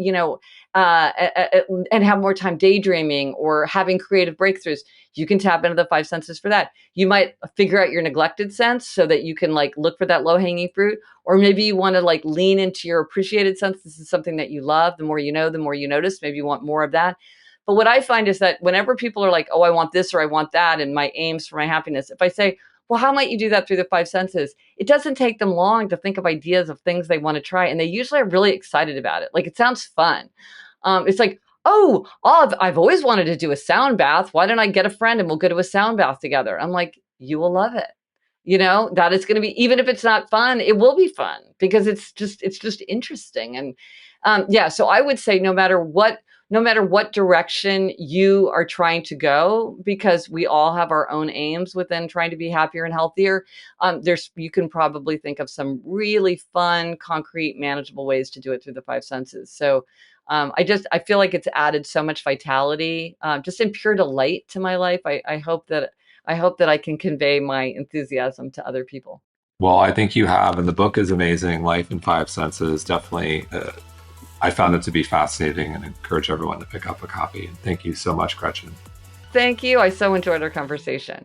and have more time daydreaming or having creative breakthroughs. You can tap into the five senses for that. You might figure out your neglected sense so that you can like look for that low hanging fruit. Or maybe you want to like lean into your appreciated sense. This is something that you love. The more you know, the more you notice. Maybe you want more of that. But what I find is that whenever people are like, oh, I want this or I want that, and my aims for my happiness, if I say, well, how might you do that through the five senses? It doesn't take them long to think of ideas of things they want to try. And they usually are really excited about it. Like, it sounds fun. It's like, I've always wanted to do a sound bath. Why don't I get a friend and we'll go to a sound bath together? I'm like, you will love it. That is going to be, even if it's not fun, it will be fun because it's just interesting. And so I would say no matter what direction you are trying to go, because we all have our own aims within trying to be happier and healthier, you can probably think of some really fun, concrete, manageable ways to do it through the five senses. So I feel like it's added so much vitality, just in pure delight to my life. I hope that I can convey my enthusiasm to other people. Well, I think you have, and the book is amazing. Life in Five Senses. Definitely, I found it to be fascinating and encourage everyone to pick up a copy. Thank you so much, Gretchen. Thank you. I so enjoyed our conversation.